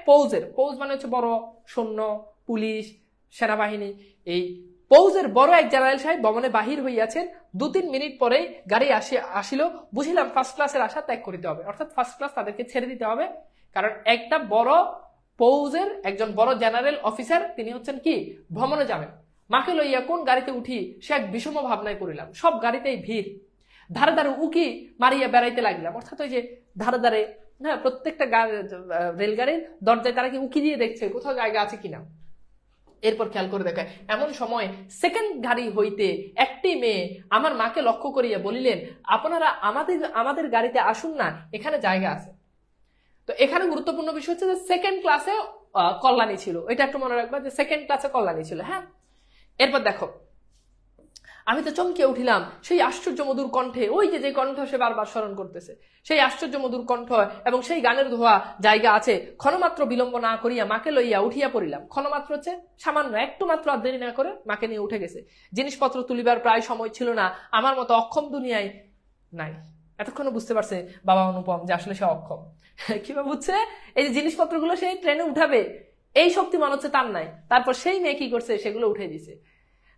পৌজ মানে হচ্ছে বড় সৈন্য, পুলিশ, সেনাবাহিনী, এই পৌজের বড় এক জেনারেল সাহেব ভবনে বাহির হইয়াছেন। 2-3 মিনিট পরে গাড়ি আসিল, বুঝিলাম ফার্স্ট ক্লাসের আশা ত্যাগ করিতে হবে, অর্থাৎ ফার্স্ট ক্লাস তাদেরকে ছেড়ে দিতে হবে। কারণ একটা বড় পৌজের একজন বড় জেনারেল অফিসার, তিনি হচ্ছেন কি ভ্রমণে যাবেন। মাকে লইয়া কোন গাড়িতে উঠি সে এক বিষম ভাবনায় পড়িলাম। সব গাড়িতেই ভিড়, ধারে ধারে উকি মারিয়া বেড়াইতে লাগলাম, অর্থাৎ ওই যে ধারে ধারে, হ্যাঁ, প্রত্যেকটা রেলগাড়ির দরজায় তারা কি উকি দিয়ে দেখছে কোথাও জায়গা আছে কিনা। এরপর খেয়াল করে দেখায়, এমন সময় সেকেন্ড গাড়ি হইতে একটি মেয়ে আমার মাকে লক্ষ্য করিয়া বলিলেন, আপনারা আমাদের গাড়িতে আসুন না, এখানে জায়গা আছে। তো এখানে গুরুত্বপূর্ণ বিষয় হচ্ছে যে সেকেন্ড ক্লাসে কল্যাণী ছিল, এটা একটু মনে রাখবা যে সেকেন্ড ক্লাসে কল্যাণী ছিল। হ্যাঁ, এরপর দেখো, আমি তো চমকিয়ে উঠিলাম সেই আশ্চর্য মধুর কণ্ঠে, ওই যে কণ্ঠ সে বারবার স্মরণ করতেছে, সেই আশ্চর্য মধুর কণ্ঠ এবং সেই গানের ধোয়া। জায়গা আছে, ক্ষণমাত্র বিলম্ব না করিয়া মাকে লইয়া উঠিয়া পড়িলাম। ক্ষণমাত্র হচ্ছে সামান্য, একটু মাত্র আর দেরি না করে মাকে নিয়ে উঠে গেছে। জিনিসপত্র তুলিবার প্রায় সময় ছিল না, আমার মতো অক্ষম দুনিয়ায় নাই। এতক্ষণ বুঝতে পারছে বাবা অনুপম যে আসলে সে অক্ষম। কিভাবে বুঝছে? এই যে জিনিসপত্রগুলো সেই ট্রেনে উঠাবে এই শক্তি মনে হচ্ছে তার নাই, তারপর সেই মেয়ে কি করছে, সেগুলো উঠে দিছে।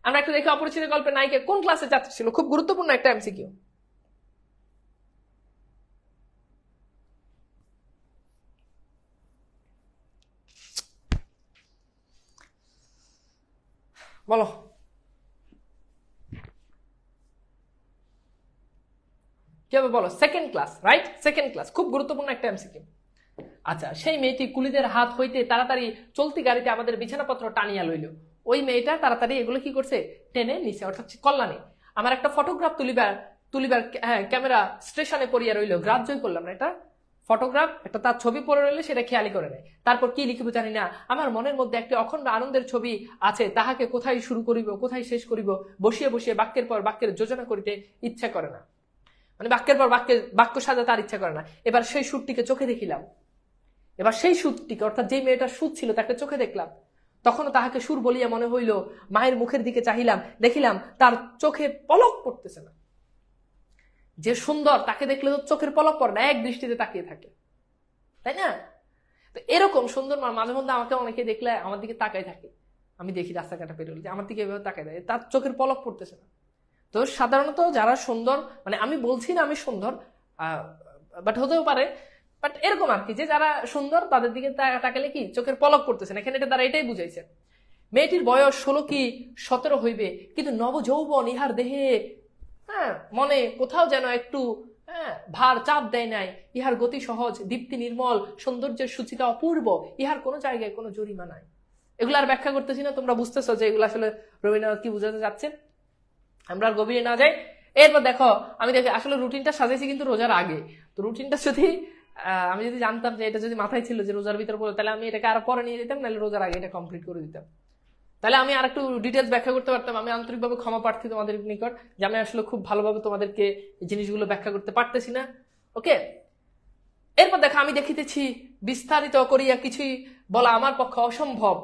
আমরা একটু দেখি অপরিচিত গল্পের নায়িকা কোন ক্লাসে ছাত্রী ছিল। খুব গুরুত্বপূর্ণ একটা এমসিকিউ। বলো। কি হবে বলো? Second class, right? Second class, খুব গুরুত্বপূর্ণ একটা এমসিকিউ। আচ্ছা, সেই মেয়েটি কুলিদের হাত হইতে তাড়াতাড়ি চলতি গাড়িতে আমাদের বিছানাপত্র টানিয়া লইল। ওই মেয়েটা তাড়াতাড়ি এগুলো কি করছে? টেনে নিছে, অর্থাৎ কল্যাণী। আমার একটা ফটোগ্রাফ তুলিবার ক্যামেরা স্টেশনে পড়িয়া রইল। গ্রাহ্যই করলাম না এটা ফটোগ্রাফ, একটা তার ছবি পড়ে রইলে সেটা খেয়ালি করে নেয়। তারপর কি লিখিব জানি না, আমার মনের মধ্যে একটি অখণ্ড আনন্দের ছবি আছে, তাহাকে কোথায় শুরু করিব কোথায় শেষ করিব বসিয়ে বসিয়ে বাক্যের পর বাক্যের যোজনা করিতে ইচ্ছা করে না, মানে বাক্যের পর বাক্য সাজা তার ইচ্ছা করে না। এবার সেই সুরটিকে চোখে দেখিলাম, এবার সেই সুরটিকে অর্থাৎ যে মেয়েটার সুর ছিল তাকে চোখে দেখলাম। তখনও তাহাকে সুর বলিয়া মনে হইল। মায়ের মুখের দিকে চাহিলাম, দেখিলাম তার চোখে পলক পড়তেছে না। যে সুন্দর তাকে দেখলে তো চোখের পলক পড়ে না, এক দৃষ্টিতে তাকিয়ে থাকে, তাই না? তো এরকম সুন্দর মাঝে মধ্যে আমাকে অনেকে দেখলে আমার দিকে তাকাই থাকে, আমি দেখি রাস্তাঘাটে পেরোলে যে আমার দিকে এভাবে তাকাই থাকে, তার চোখের পলক পড়তেছে না। তো সাধারণত যারা সুন্দর, মানে আমি বলছি না আমি সুন্দর, বাট হতেও পারে, বাট এরকম আর কি, যে যারা সুন্দর তাদের দিকে তাকালে কি চোখের পলক পড়তেছে না। এখানে এটা তারা এটাই বুঝাইছে। মেয়েটির বয়স 16 কি 17 হইবে, কিন্তু নবযৌবন ইহার দেহে মনে কোথাও যেন একটু ভার চাপ দেয় নাই। ইহার গতি সহজ, দীপ্তি নির্মল, সৌন্দর্যের সূচিতা অপূর্ব, ইহার কোনো জায়গায় কোনো জরিমা নাই। এগুলো আর ব্যাখ্যা করতেছি না, তোমরা বুঝতেছো যে এগুলো আসলে রবীন্দ্রনাথ কি বুঝাতে যাচ্ছেন। আমরা আর গভীরে না যাই। এরপর দেখো, আমি দেখি আসলে রুটিনটা সাজাইছি কিন্তু রোজার আগে। তো রুটিনটা যদি আমি যদি জানতাম যে এটা যদি মাথায় ছিল যে রোজার ভিতরে পড়ে, তাহলে আমি এটাকে আরো পরে নিয়ে যেতাম, নাহলে রোজার আগে এটা কমপ্লিট করে দিতাম। তাহলে আমি আর একটু ডিটেলস ব্যাখ্যা করতে পারতাম। আমি আন্তরিকভাবে ক্ষমা প্রার্থী তোমাদের নিকট যে আমি আসলে খুব ভালোভাবে তোমাদেরকে এই জিনিসগুলো ব্যাখ্যা করতে পারতেছি না। ওকে, এরপর দেখো, আমি দেখিতেছি বিস্তারিত করিয়া কিছুই বলা আমার পক্ষে অসম্ভব।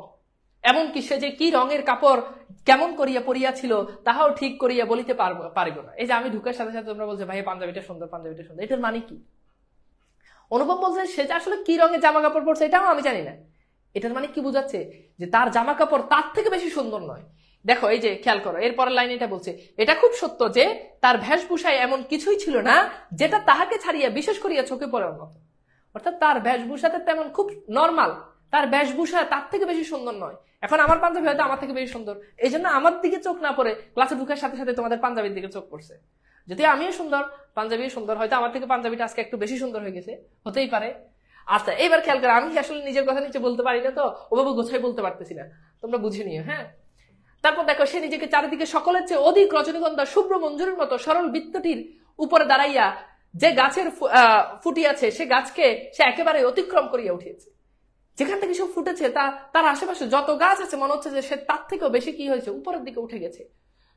এমনকি সে যে কি রঙের কাপড় কেমন করিয়া পরিয়াছিল তাহাও ঠিক করিয়া বলিতে পারিব না। এই যে আমি ঢুকার সাথে সাথে তোমরা বলছো ভাই পাঞ্জাবিটা সুন্দর, পাঞ্জাবিটা সুন্দর, এটার মানে কি? অনুপম বলছে সে যে আসলে কি রঙের জামা কাপড় পরছে এটাও আমি জানি না। এটার মানে কি বোঝাচ্ছে? যে তার জামা কাপড় তার থেকে বেশি সুন্দর নয়। দেখো এই যে খেয়াল করো, এরপরের লাইনে এটা বলছে, এটা খুব সত্য যে তার বেশভূষায় এমন কিছুই ছিল না যেটা তাহাকে ছাড়িয়া বিশেষ করিয়া চোখে পড়ার মতো। অর্থাৎ তার বেশভূষাতে তেমন খুব নর্মাল, তার বেশভূষা তার থেকে বেশি সুন্দর নয়। এখন আমার পাঞ্জাবি হয়তো আমার থেকে বেশি সুন্দর, এই জন্য আমার দিকে চোখ না পড়ে ক্লাসে ঢুকার সাথে সাথে তোমাদের পাঞ্জাবির দিকে চোখ পড়ছে। যদি আমিও সুন্দর, পাঞ্জাবিও সুন্দর, হয়তো আমার থেকে পাঞ্জাবিটা আজকে একটু বেশি সুন্দর হয়ে গেছে, হতেই পারে। আচ্ছা এইবার খেয়াল করে, আমি আসলে নিজের কথা নিচে বলতে পারি না, তো ওভাবে গোছাই বলতে পারতেছি না, তোমরা বুঝে নিও। হ্যাঁ, তারপর দেখো, সে নিজেকে চারিদিকে সকলের চেয়ে অধিক রজনীগন্ধা শুভ্র মঞ্জুরির মতো সরল বৃত্তটির উপরে দাঁড়াইয়া যে গাছের ফুটিয়াছে সে গাছকে সে একেবারে অতিক্রম করিয়া উঠিয়েছে। যেখান থেকে সব ফুটেছে তার আশেপাশে যত গাছ আছে মনে হচ্ছে যে সে তার থেকেও বেশি কি হয়েছে, উপরের দিকে উঠে গেছে।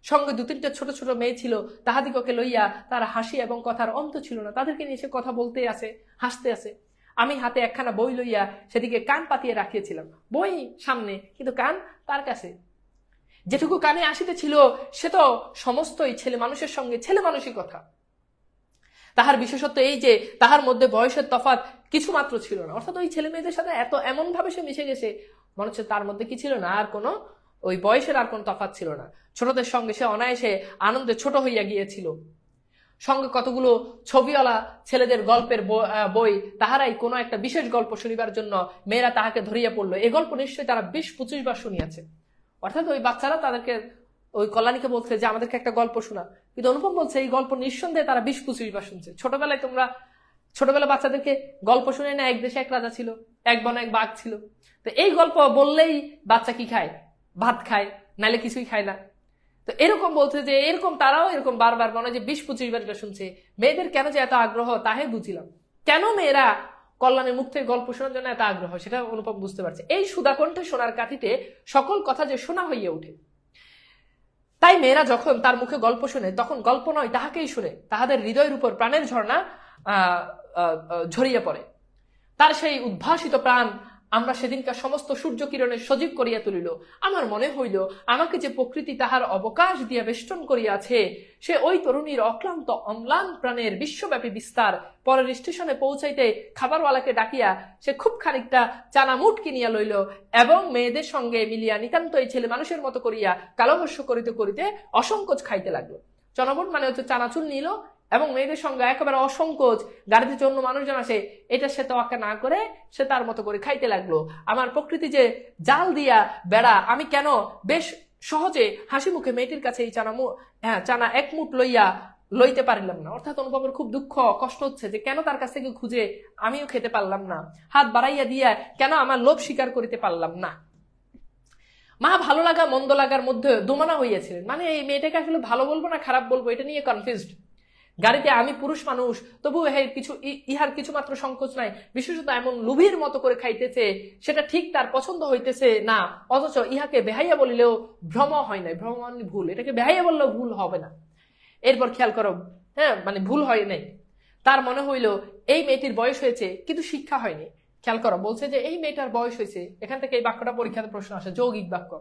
সঙ্গে 2-3টা ছোট ছোট মেয়ে ছিল, তাহাদিগকে লইয়া তার হাসি এবং কথার অন্ত ছিল না। তাদেরকে নিয়ে সে কথা বলতে আছে, হাসতে আছে। আমি হাতে একখানা বই লইয়া সেদিকে কান পাতিয়ে রাখিয়েছিলাম। বই সামনে, কিন্তু কান তার কাছে। যেটুকু কানে আসিতেছিল সে তো সমস্তই ছেলে মানুষের সঙ্গে ছেলে মানুষই কথা। তাহার বিশেষত্ব এই যে তাহার মধ্যে বয়সের তফাৎ কিছু মাত্র ছিল না। অর্থাৎ ওই ছেলে মেয়েদের সাথে এমন ভাবে সে মিশে গেছে, মনে হচ্ছে তার মধ্যে কি ছিল না, আর কোনো ওই বয়সের আর কোনো তফাৎ ছিল না। ছোটদের সঙ্গে সে অনায়াসে আনন্দে ছোট হইয়া গিয়েছিল। সঙ্গে কতগুলো ছবিওয়ালা ছেলেদের গল্পের বই, তাহারাই কোনো একটা বিশেষ গল্প শুনিবার জন্য মেয়েরা তাহাকে ধরিয়া পড়লো। এই গল্প নিশ্চয়ই তারা 20-25 বার শুনিয়াছে। অর্থাৎ ওই বাচ্চারা তাদেরকে, ওই কল্যাণীকে বলছে যে আমাদেরকে একটা গল্প শোনা, কিন্তু অনুপম বলছে এই গল্প নিঃসন্দেহে তারা 20-25 বার শুনছে। ছোটবেলায় বাচ্চাদেরকে গল্প শুনে না, এক দেশে এক রাজা ছিল, এক বনে এক বাঘ ছিল। তো এই গল্প বললেই বাচ্চা কি খায়? ভাত খায়, নাহলে কিছুই খায় না। তো এরকম বলছে যে এরকম তারাও এরকম বারবার মনে যে 20-25 বার এটা শুনছে। মেয়েদের কেন যে এত আগ্রহ তাহে বুঝিলাম। কেন মেয়েরা কল্যাণের মুখ থেকে গল্প শোনার জন্য এত আগ্রহ সেটা অনুপম বুঝতে পারছে। এই সুধাকণ্ঠে সোনার কাঠিতে সকল কথা যে শোনা হইয়া ওঠে, তাই মেয়েরা যখন তার মুখে গল্প শুনে তখন গল্প নয় তাহাকেই শুনে তাহাদের হৃদয়ের উপর প্রাণের ঝর্ণা ঝরিয়ে পড়ে। তার সেই উদ্ভাসিত প্রাণ আমরা সেদিনকার সমস্ত সূর্য কিরণের সজীব করিয়া তুলিল। আমার মনে হইল আমাকে যে প্রকৃতি তাহার অবকাশ দিয়া বেষ্টন করিয়াছে, সে ওই তরুণীর অক্লান্ত অম্লান প্রাণের বিশ্বব্যাপী বিস্তার। পরের স্টেশনে পৌঁছাইতে খাবারওয়ালাকে ডাকিয়া সে খুব খানিকটা চানামুট কিনিয়া লইল এবং মেয়েদের সঙ্গে মিলিয়া নিতান্তই ছেলে মানুষের মতো করিয়া কালভস্য করিতে করিতে অসংকোচ খাইতে লাগলো। চনামুট মানে হচ্ছে চানাচুর নিল এবং মেয়েদের সঙ্গে একেবারে অসংকোচ, গাড়িতে অন্য মানুষজন আসে এটা সে তোয়াক্কা না করে সে তার মতো করে খাইতে লাগলো। আমার প্রকৃতি যে জাল দিয়া বেড়া, আমি কেন বেশ সহজে হাসি মুখে মেয়েটির কাছে এই চানা এক মুঠ লইতে পারিলাম না। অর্থাৎ অনুভবের খুব দুঃখ কষ্ট হচ্ছে যে কেন তার কাছ থেকে খুঁজে আমিও খেতে পারলাম না, হাত বাড়াইয়া দিয়া কেন আমার লোভ স্বীকার করিতে পারলাম না। মা ভালো লাগা মন্দ লাগার মধ্যে দোমানা হইয়াছিলেন, মানে এই মেয়েটাকে আসলে ভালো বলবো না খারাপ বলবো এটা নিয়ে কনফিউজড। গাড়িতে আমি পুরুষ মানুষ, তবু ইহার কিছু মাত্র সংকোচ নাই, বিশেষত এমন লুভির মতো করে খাইতেছে সেটা ঠিক তার পছন্দ হইতেছে না, অথচ ইহাকে বেহাইয়া বলিলেও ভ্রম হয় নাই, ভ্রম মানে ভুল, এটাকে বেহাইয়া বললেও ভুল হবে না। এরপর খেয়াল করো, মানে ভুল হয় নাই, তার মনে হইল এই মেয়েটির বয়স হয়েছে কিন্তু শিক্ষা হয়নি। খেয়াল করো, বলছে যে এই মেয়েটার বয়স হয়েছে, এখান থেকে এই বাক্যটা পরীক্ষাতে প্রশ্ন আসে, যৌগিক বাক্য।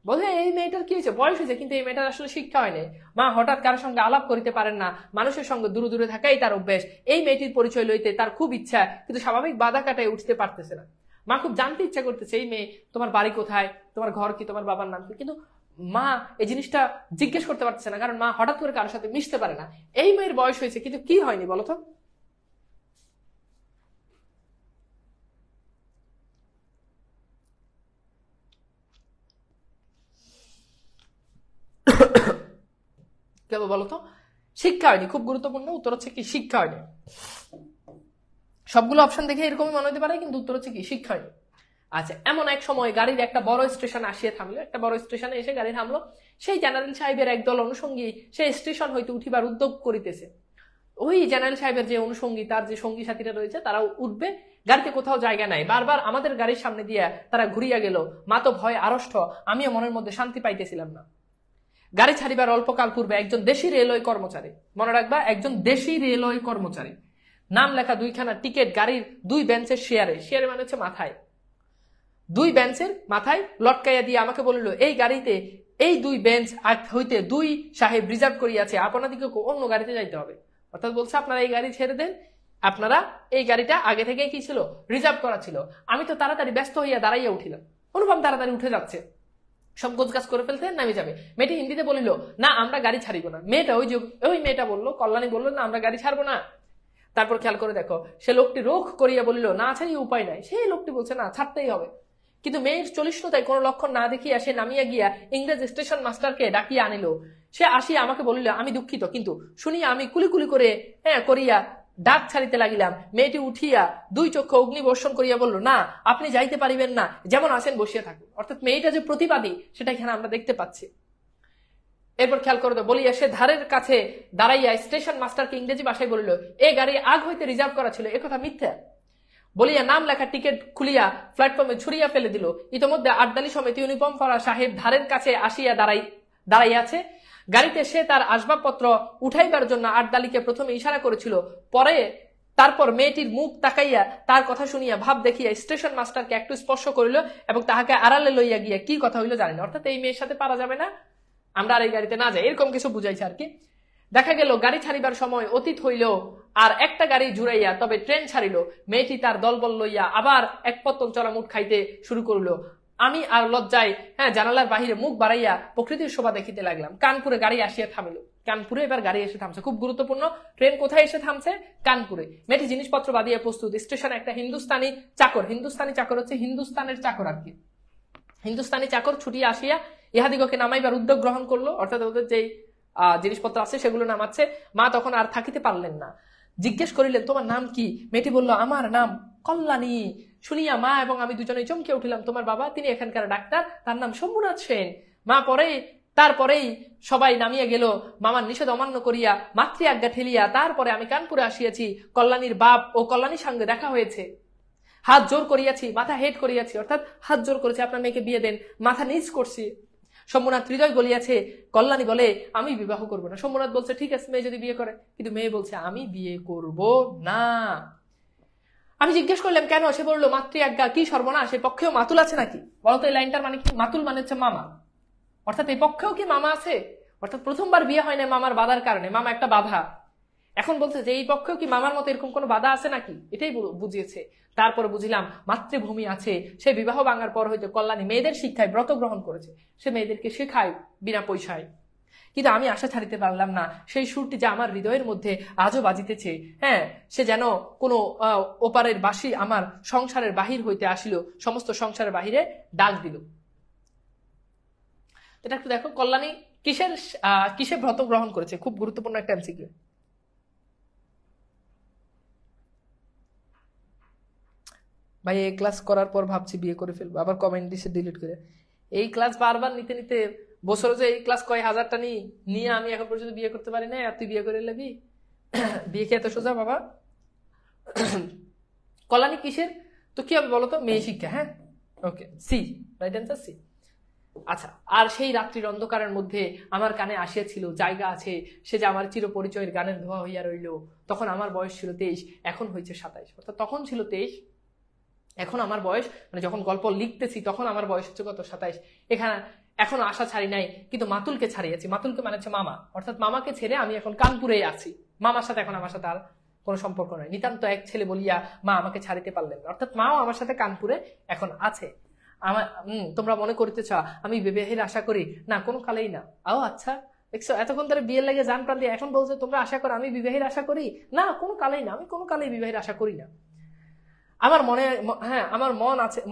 বলছে এই মেয়েটার কি হয়েছে, বয়স হয়েছে কিন্তু এই মেয়েটার আসলে শিক্ষা হয় নাই। মা হঠাৎ কারোর সঙ্গে আলাপ করিতে পারেন না, মানুষের সঙ্গে দূরে দূরে থাকাই তার অভ্যাস। এই মেয়েটির পরিচয় লইতে তার খুব ইচ্ছা, কিন্তু স্বাভাবিক বাধা কাটায় উঠতে পারতেছে না। মা খুব জানতে ইচ্ছা করতেছে এই মেয়ে তোমার বাড়ি কোথায়, তোমার ঘর কি, তোমার বাবার নাম কি, কিন্তু মা এই জিনিসটা জিজ্ঞেস করতে পারতেছে না, কারণ মা হঠাৎ করে কারোর সাথে মিশতে পারে না। এই মেয়ের বয়স হয়েছে কিন্তু কি হয়নি বলতো? কেন বলতো? শিক্ষা হয়নি। খুব গুরুত্বপূর্ণ উত্তর হচ্ছে কি, শিক্ষা হয়নি। সবগুলো অপশন দেখে এরকমই মনে হতে পারে, কিন্তু উত্তর হচ্ছে কি, শিক্ষা হয়নি। আচ্ছা, এমন এক সময় গাড়ির একটা বড় স্টেশন আসিয়া থামলো, একটা বড় স্টেশনে এসে গাড়ি থামলো। সেই জেনারেল সাহেবের একদল অনুষঙ্গী সেই স্টেশন হইতে উঠিবার উদ্যোগ করিতেছে। ওই জেনারেল সাহেবের যে অনুষঙ্গী, তার যে সঙ্গী সাথীরা রয়েছে তারাও উঠবে, গাড়িতে কোথাও জায়গা নাই, বারবার আমাদের গাড়ির সামনে দিয়া তারা ঘুরিয়া গেল। মা তো ভয় আড়ষ্ট, আমিও মনের মধ্যে শান্তি পাইতেছিলাম না। গাড়ি ছাড়িবার অল্পকাল পূর্বে একজন দেশি রেলওয়ে কর্মচারী, মনে রাখবা একজন দেশি রেলওয়ে কর্মচারী, নাম লেখা দুইখানা টিকিট গাড়ির দুই বেঞ্চের শেয়ারে মানে হচ্ছে মাথায়, দুই বেঞ্চের মাথায় লটকাইয়া দিয়ে আমাকে বলিল, এই গাড়িতে এই দুই বেঞ্চ হইতে দুই সাহেব রিজার্ভ করিয়াছে, আপনাদিকে অন্য গাড়িতে যাইতে হবে। অর্থাৎ বলছে আপনারা এই গাড়ি ছেড়ে দেন, আপনারা এই গাড়িটা আগে থেকে কি ছিল, রিজার্ভ করা ছিল। আমি তো তাড়াতাড়ি ব্যস্ত হইয়া দাঁড়াইয়া উঠিলাম। অনুভব তাড়াতাড়ি উঠে যাচ্ছে, সব গোছ কাজ করে ফেলতে নামে যাবে। মেয়েটি হিন্দিতে বলিল, না আমরা গাড়ি ছাড়িব না। মেয়েটা ওই মেয়েটা বললো, কল্যাণী বললো, না আমরা গাড়ি ছাড়বো না। তারপর খেয়াল করে দেখো, সে লোকটি রোখ করিয়া বলিল, না ছাড়িয়ে উপায় নাই। সেই লোকটি বলছে না, ছাড়তেই হবে। কিন্তু মেয়ের চলিষ্ণুতায় কোনো লক্ষণ না দেখিয়া সে নামিয়া গিয়া ইংরেজ স্টেশন মাস্টারকে ডাকিয়া আনিল। সে আসিয়া আমাকে বলিল, আমি দুঃখিত, কিন্তু শুনিয়া আমি কুলি কুলি করে করিয়া ডাক ছাড়িতে লাগিলাম। মেয়েটি উঠিয়া দুই চক্ষু অগ্নিবর্ষণ করিয়া বলল, না আপনি যাইতে পারিবেন না, যেমন আছেন বসিয়া থাকুন। অর্থাৎ মেয়েটা যে প্রতিবাদী সেটা এখানে আমরা দেখতে পাচ্ছি। এরপর খেয়াল করে বলিয়া সে ধারের কাছে দাঁড়াইয়া স্টেশন মাস্টারকে ইংরেজি ভাষায় বলিল, এ গাড়ি আগ হইতে রিজার্ভ করা ছিল, একথা মিথ্যা। বলিয়া নাম লেখা টিকিট খুলিয়া প্ল্যাটফর্মে ছুড়িয়া ফেলে দিল। ইতোমধ্যে আটদালি সমেত ইউনিফর্ম পরা সাহেব ধারের কাছে আসিয়া দাঁড়াইয়াছে। গাড়িতে সে তার আসবাবপত্র উঠাইবার জন্য আটদালিকে প্রথমে ইশারা করেছিল, তারপর মেয়েটির মুখ তাকাইয়া তার কথা শুনিয়া ভাব দেখিয়া স্টেশন মাস্টারকে একটু স্পর্শ করিল এবং তাহাকে আড়ালে লইয়া গিয়া কি কথা হইল জানি না। অর্থাৎ এই মেয়ের সাথে পারা যাবে না, আমরা আর এই গাড়িতে না যাই, এরকম কিছু বুঝাইছে আর কি। দেখা গেল গাড়ি ছাড়িবার সময় অতীত হইল, আর একটা গাড়ি জুড়াইয়া তবে ট্রেন ছাড়িল। মেয়েটি তার দলবল লইয়া আবার এক পত্তন চলা মুঠ খাইতে শুরু করিল। আমি আর লজ্জায় জানালার বাহিরে মুখ বাড়াইয়া প্রকৃতির শোভা দেখিতে লাগলাম। কানপুরে গাড়ি আসিয়া থামিল। কানপুরে এবার গাড়ি এসে থামছে, খুব গুরুত্বপূর্ণ। ট্রেন কোথায় এসে থামছে? কানপুরে। মেয়েটি জিনিসপত্র বাঁধিয়া প্রস্তুত। স্টেশনে একটা হিন্দুস্তানি চাকর হচ্ছে হিন্দুস্তানের চাকর আর কি, হিন্দুস্তানি চাকর ছুটিয়া আসিয়া ইহাদিগকে নামাইবার উদ্যোগ গ্রহণ করলো। অর্থাৎ ওদের যেই জিনিসপত্র আছে সেগুলো নামাচ্ছে। মা তখন আর থাকিতে পারলেন না, জিজ্ঞেস করিলেন, তোমার নাম কি? মেয়েটি বলল, আমার নাম কল্যাণী। শুনিয়া মা এবং আমি দুজনেই চমকে উঠিলাম। তোমার বাবা? তিনি এখানকার ডাক্তার, তার নাম শম্ভুনাথ সেন। মা তারপরেই সবাই নামিয়া গেল। মামার নিষেধ অমান্য করিয়া মাতৃ আজ্ঞা ঠেলিয়া তারপরে আমি কানপুরে আসিয়াছি। কল্যাণীর বাপ ও কল্যাণীর সঙ্গে দেখা হয়েছে। হাত জোর করিয়াছি, মাথা হেড করিয়াছি, অর্থাৎ হাত জোর করেছে, আপনার মেয়েকে বিয়ে দেন। মাথা নিচ করছি। শম্ভুনাথ হৃদয় গলিয়াছে। কল্যাণী বলে, আমি বিবাহ করব না। শম্ভুনাথ বলছে, ঠিক আছে মেয়ে যদি বিয়ে করে, কিন্তু মেয়ে বলছে, আমি বিয়ে করব না। আমি জিজ্ঞেস করলাম কেন, সে বললো মাতৃ আজ্ঞা, কি সর্বনাশ, এই পক্ষেও মাতুল আছে নাকি? বলতো এই লাইনটার মানে কি? মাতুল মানে হচ্ছে মামা, অর্থাৎ এই পক্ষেও কি মামা আছে? অর্থাৎ প্রথমবার বিয়ে হয় না মামার বাধার কারণে, মামা একটা বাধা। এখন বলছে যে এই পক্ষেও কি মামার মতো এরকম কোনো বাধা আছে নাকি, এটাই বুঝিয়েছে। তারপরে বুঝিলাম মাতৃভূমি আছে, সে বিবাহ ভাঙার পর হইতে কল্যাণী মেয়েদের শিক্ষায় ব্রত গ্রহণ করেছে, সে মেয়েদেরকে শেখায় বিনা পয়সায়। কিন্তু আমি আশা ছাড়িতে পারলাম না, সেই সুরটি যে আমার হৃদয়ের মধ্যে আজও বাজিতেছে, হ্যাঁ, সে যেন কোনো ওপারের বাসী আমার সংসারের বাহির হইতে আসিল, সমস্ত সংসারের বাহিরে ডাক দিল। এটা একটু দেখো, কল্যাণী কিসের ব্রত গ্রহণ করেছে, খুব গুরুত্বপূর্ণ একটা এমসিকিউ। ভাই এই ক্লাস করার পর ভাবছি বিয়ে করে ফেলবো, আবার কমেন্ট দিছে ডিলিট করে। এই ক্লাস বারবার নিতে নিতে বছরে যে এই ক্লাস কয় হাজারটা নিয়ে আমি এখন পর্যন্ত বিয়ে করতে পারি না, আর তুই বিয়ে করে নেবি? বিয়ে কি এত সোজা বাবা? কল্যাণী কিসের, তো কি হবে বলো তো? মেয়ে শিক্ষা। হ্যাঁ, ওকে, সি, রাইট অ্যান্সার সি। আচ্ছা, আর সেই রাত্রির অন্ধকারের মধ্যে আমার কানে আসিয়াছিল জায়গা আছে, সে যে আমার চিরপরিচয়ের গানের ধোয়া হইয়া রইল। তখন আমার বয়স ছিল 23, এখন হয়েছে 27। অর্থাৎ তখন ছিল 23, এখন আমার বয়স, মানে যখন গল্প লিখতেছি তখন আমার বয়স হচ্ছে কত? 27। এখানে এখনো আশা ছাড়ি নাই, কিন্তু মাতুলকে ছাড়িয়েছি। মাতুলকে মানে হচ্ছে মামা, অর্থাৎ মামাকে ছেড়ে আমি এখন কানপুরে আছি। মামার সাথে এখন আমার সাথে আর কোনো সম্পর্ক নাই। নিতান্ত এক ছেলে বলিয়া মা আমাকে ছাড়িতে পারলেন, অর্থাৎ মাও আমার সাথে কানপুরে এখন আছে। আমার তোমরা মনে করিতেছ আমি বিবাহের আশা করি না, কোনো কালেই না। ও আচ্ছা, দেখছো, এতক্ষণ ধরে বিয়ের লাগে জান প্রাণ দিয়ে, এখন বলছে তোমরা আশা করো আমি বিবাহের আশা করি না, কোনো কালেই না, আমি কোনো কালেই বিবাহের আশা করি না। আমার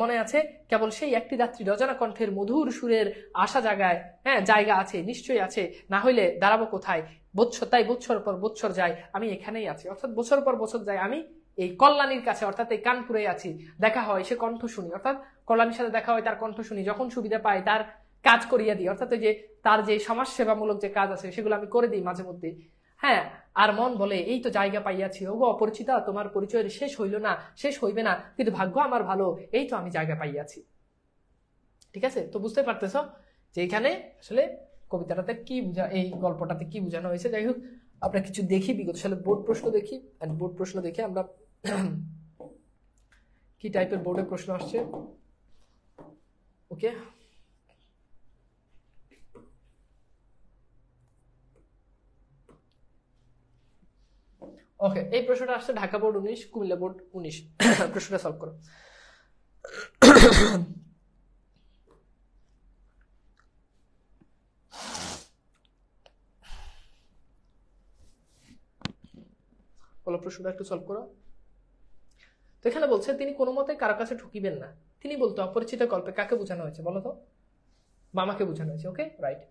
মনে আছে কেবল সেই একটি রাত্রি রজনা কণ্ঠের মধুর সুরের আশা জায়গায়, হ্যাঁ, জায়গা আছে, নিশ্চয়ই আছে, না হইলে দাঁড়াবো কোথায়? তাই বৎসর পর বৎসর যায় আমি এখানেই আছি, অর্থাৎ বছর পর বছর যায় আমি এই কল্যাণীর কাছে, অর্থাৎ এই কানপুরে আছি। দেখা হয়, সে কণ্ঠ শুনি, অর্থাৎ কল্যাণীর সাথে দেখা হয়, তার কণ্ঠ শুনি, যখন সুবিধা পাই তার কাজ করিয়া দিই, অর্থাৎ ওই যে তার যে সমাজসেবামূলক যে কাজ আছে সেগুলো আমি করে দিই মাঝে মধ্যে। হ্যাঁ, আর মন বলে এই তো জায়গা পাইয়াছি, ওগো অপরিচিতা, তোমার পরিচয়ের শেষ হইল না, শেষ হইবে না, কিন্তু ভাগ্য আমার ভালো, এই তো আমি জায়গা পাইয়াছি। ঠিক আছে, তো বুঝতে পারতেছ যে এখানে আসলে কবিতাটাতে কি এই গল্পটাতে কি বোঝানো হয়েছে। যাই হোক, আমরা কিছু দেখি, বিগত সালে বোর্ড প্রশ্ন দেখি, বোর্ড প্রশ্ন দেখে আমরা কি টাইপের বোর্ডে প্রশ্ন আসছে। ওকে, ওকে, এই প্রশ্নটা আসছে ঢাকা বোর্ড 19, কুমিল্লা বোর্ড 19। প্রশ্নটা সলভ করো। বলো, প্রশ্নটা একটু সলভ করো। তো এখানে বলছে তিনি কোনো মতে কারো কাছে ঠকিবেন না। তিনি বলতে অপরিচিত গল্পে কাকে বোঝানো হয়েছে বলো তো? মামাকে বোঝানো হয়েছে। ওকে, রাইট।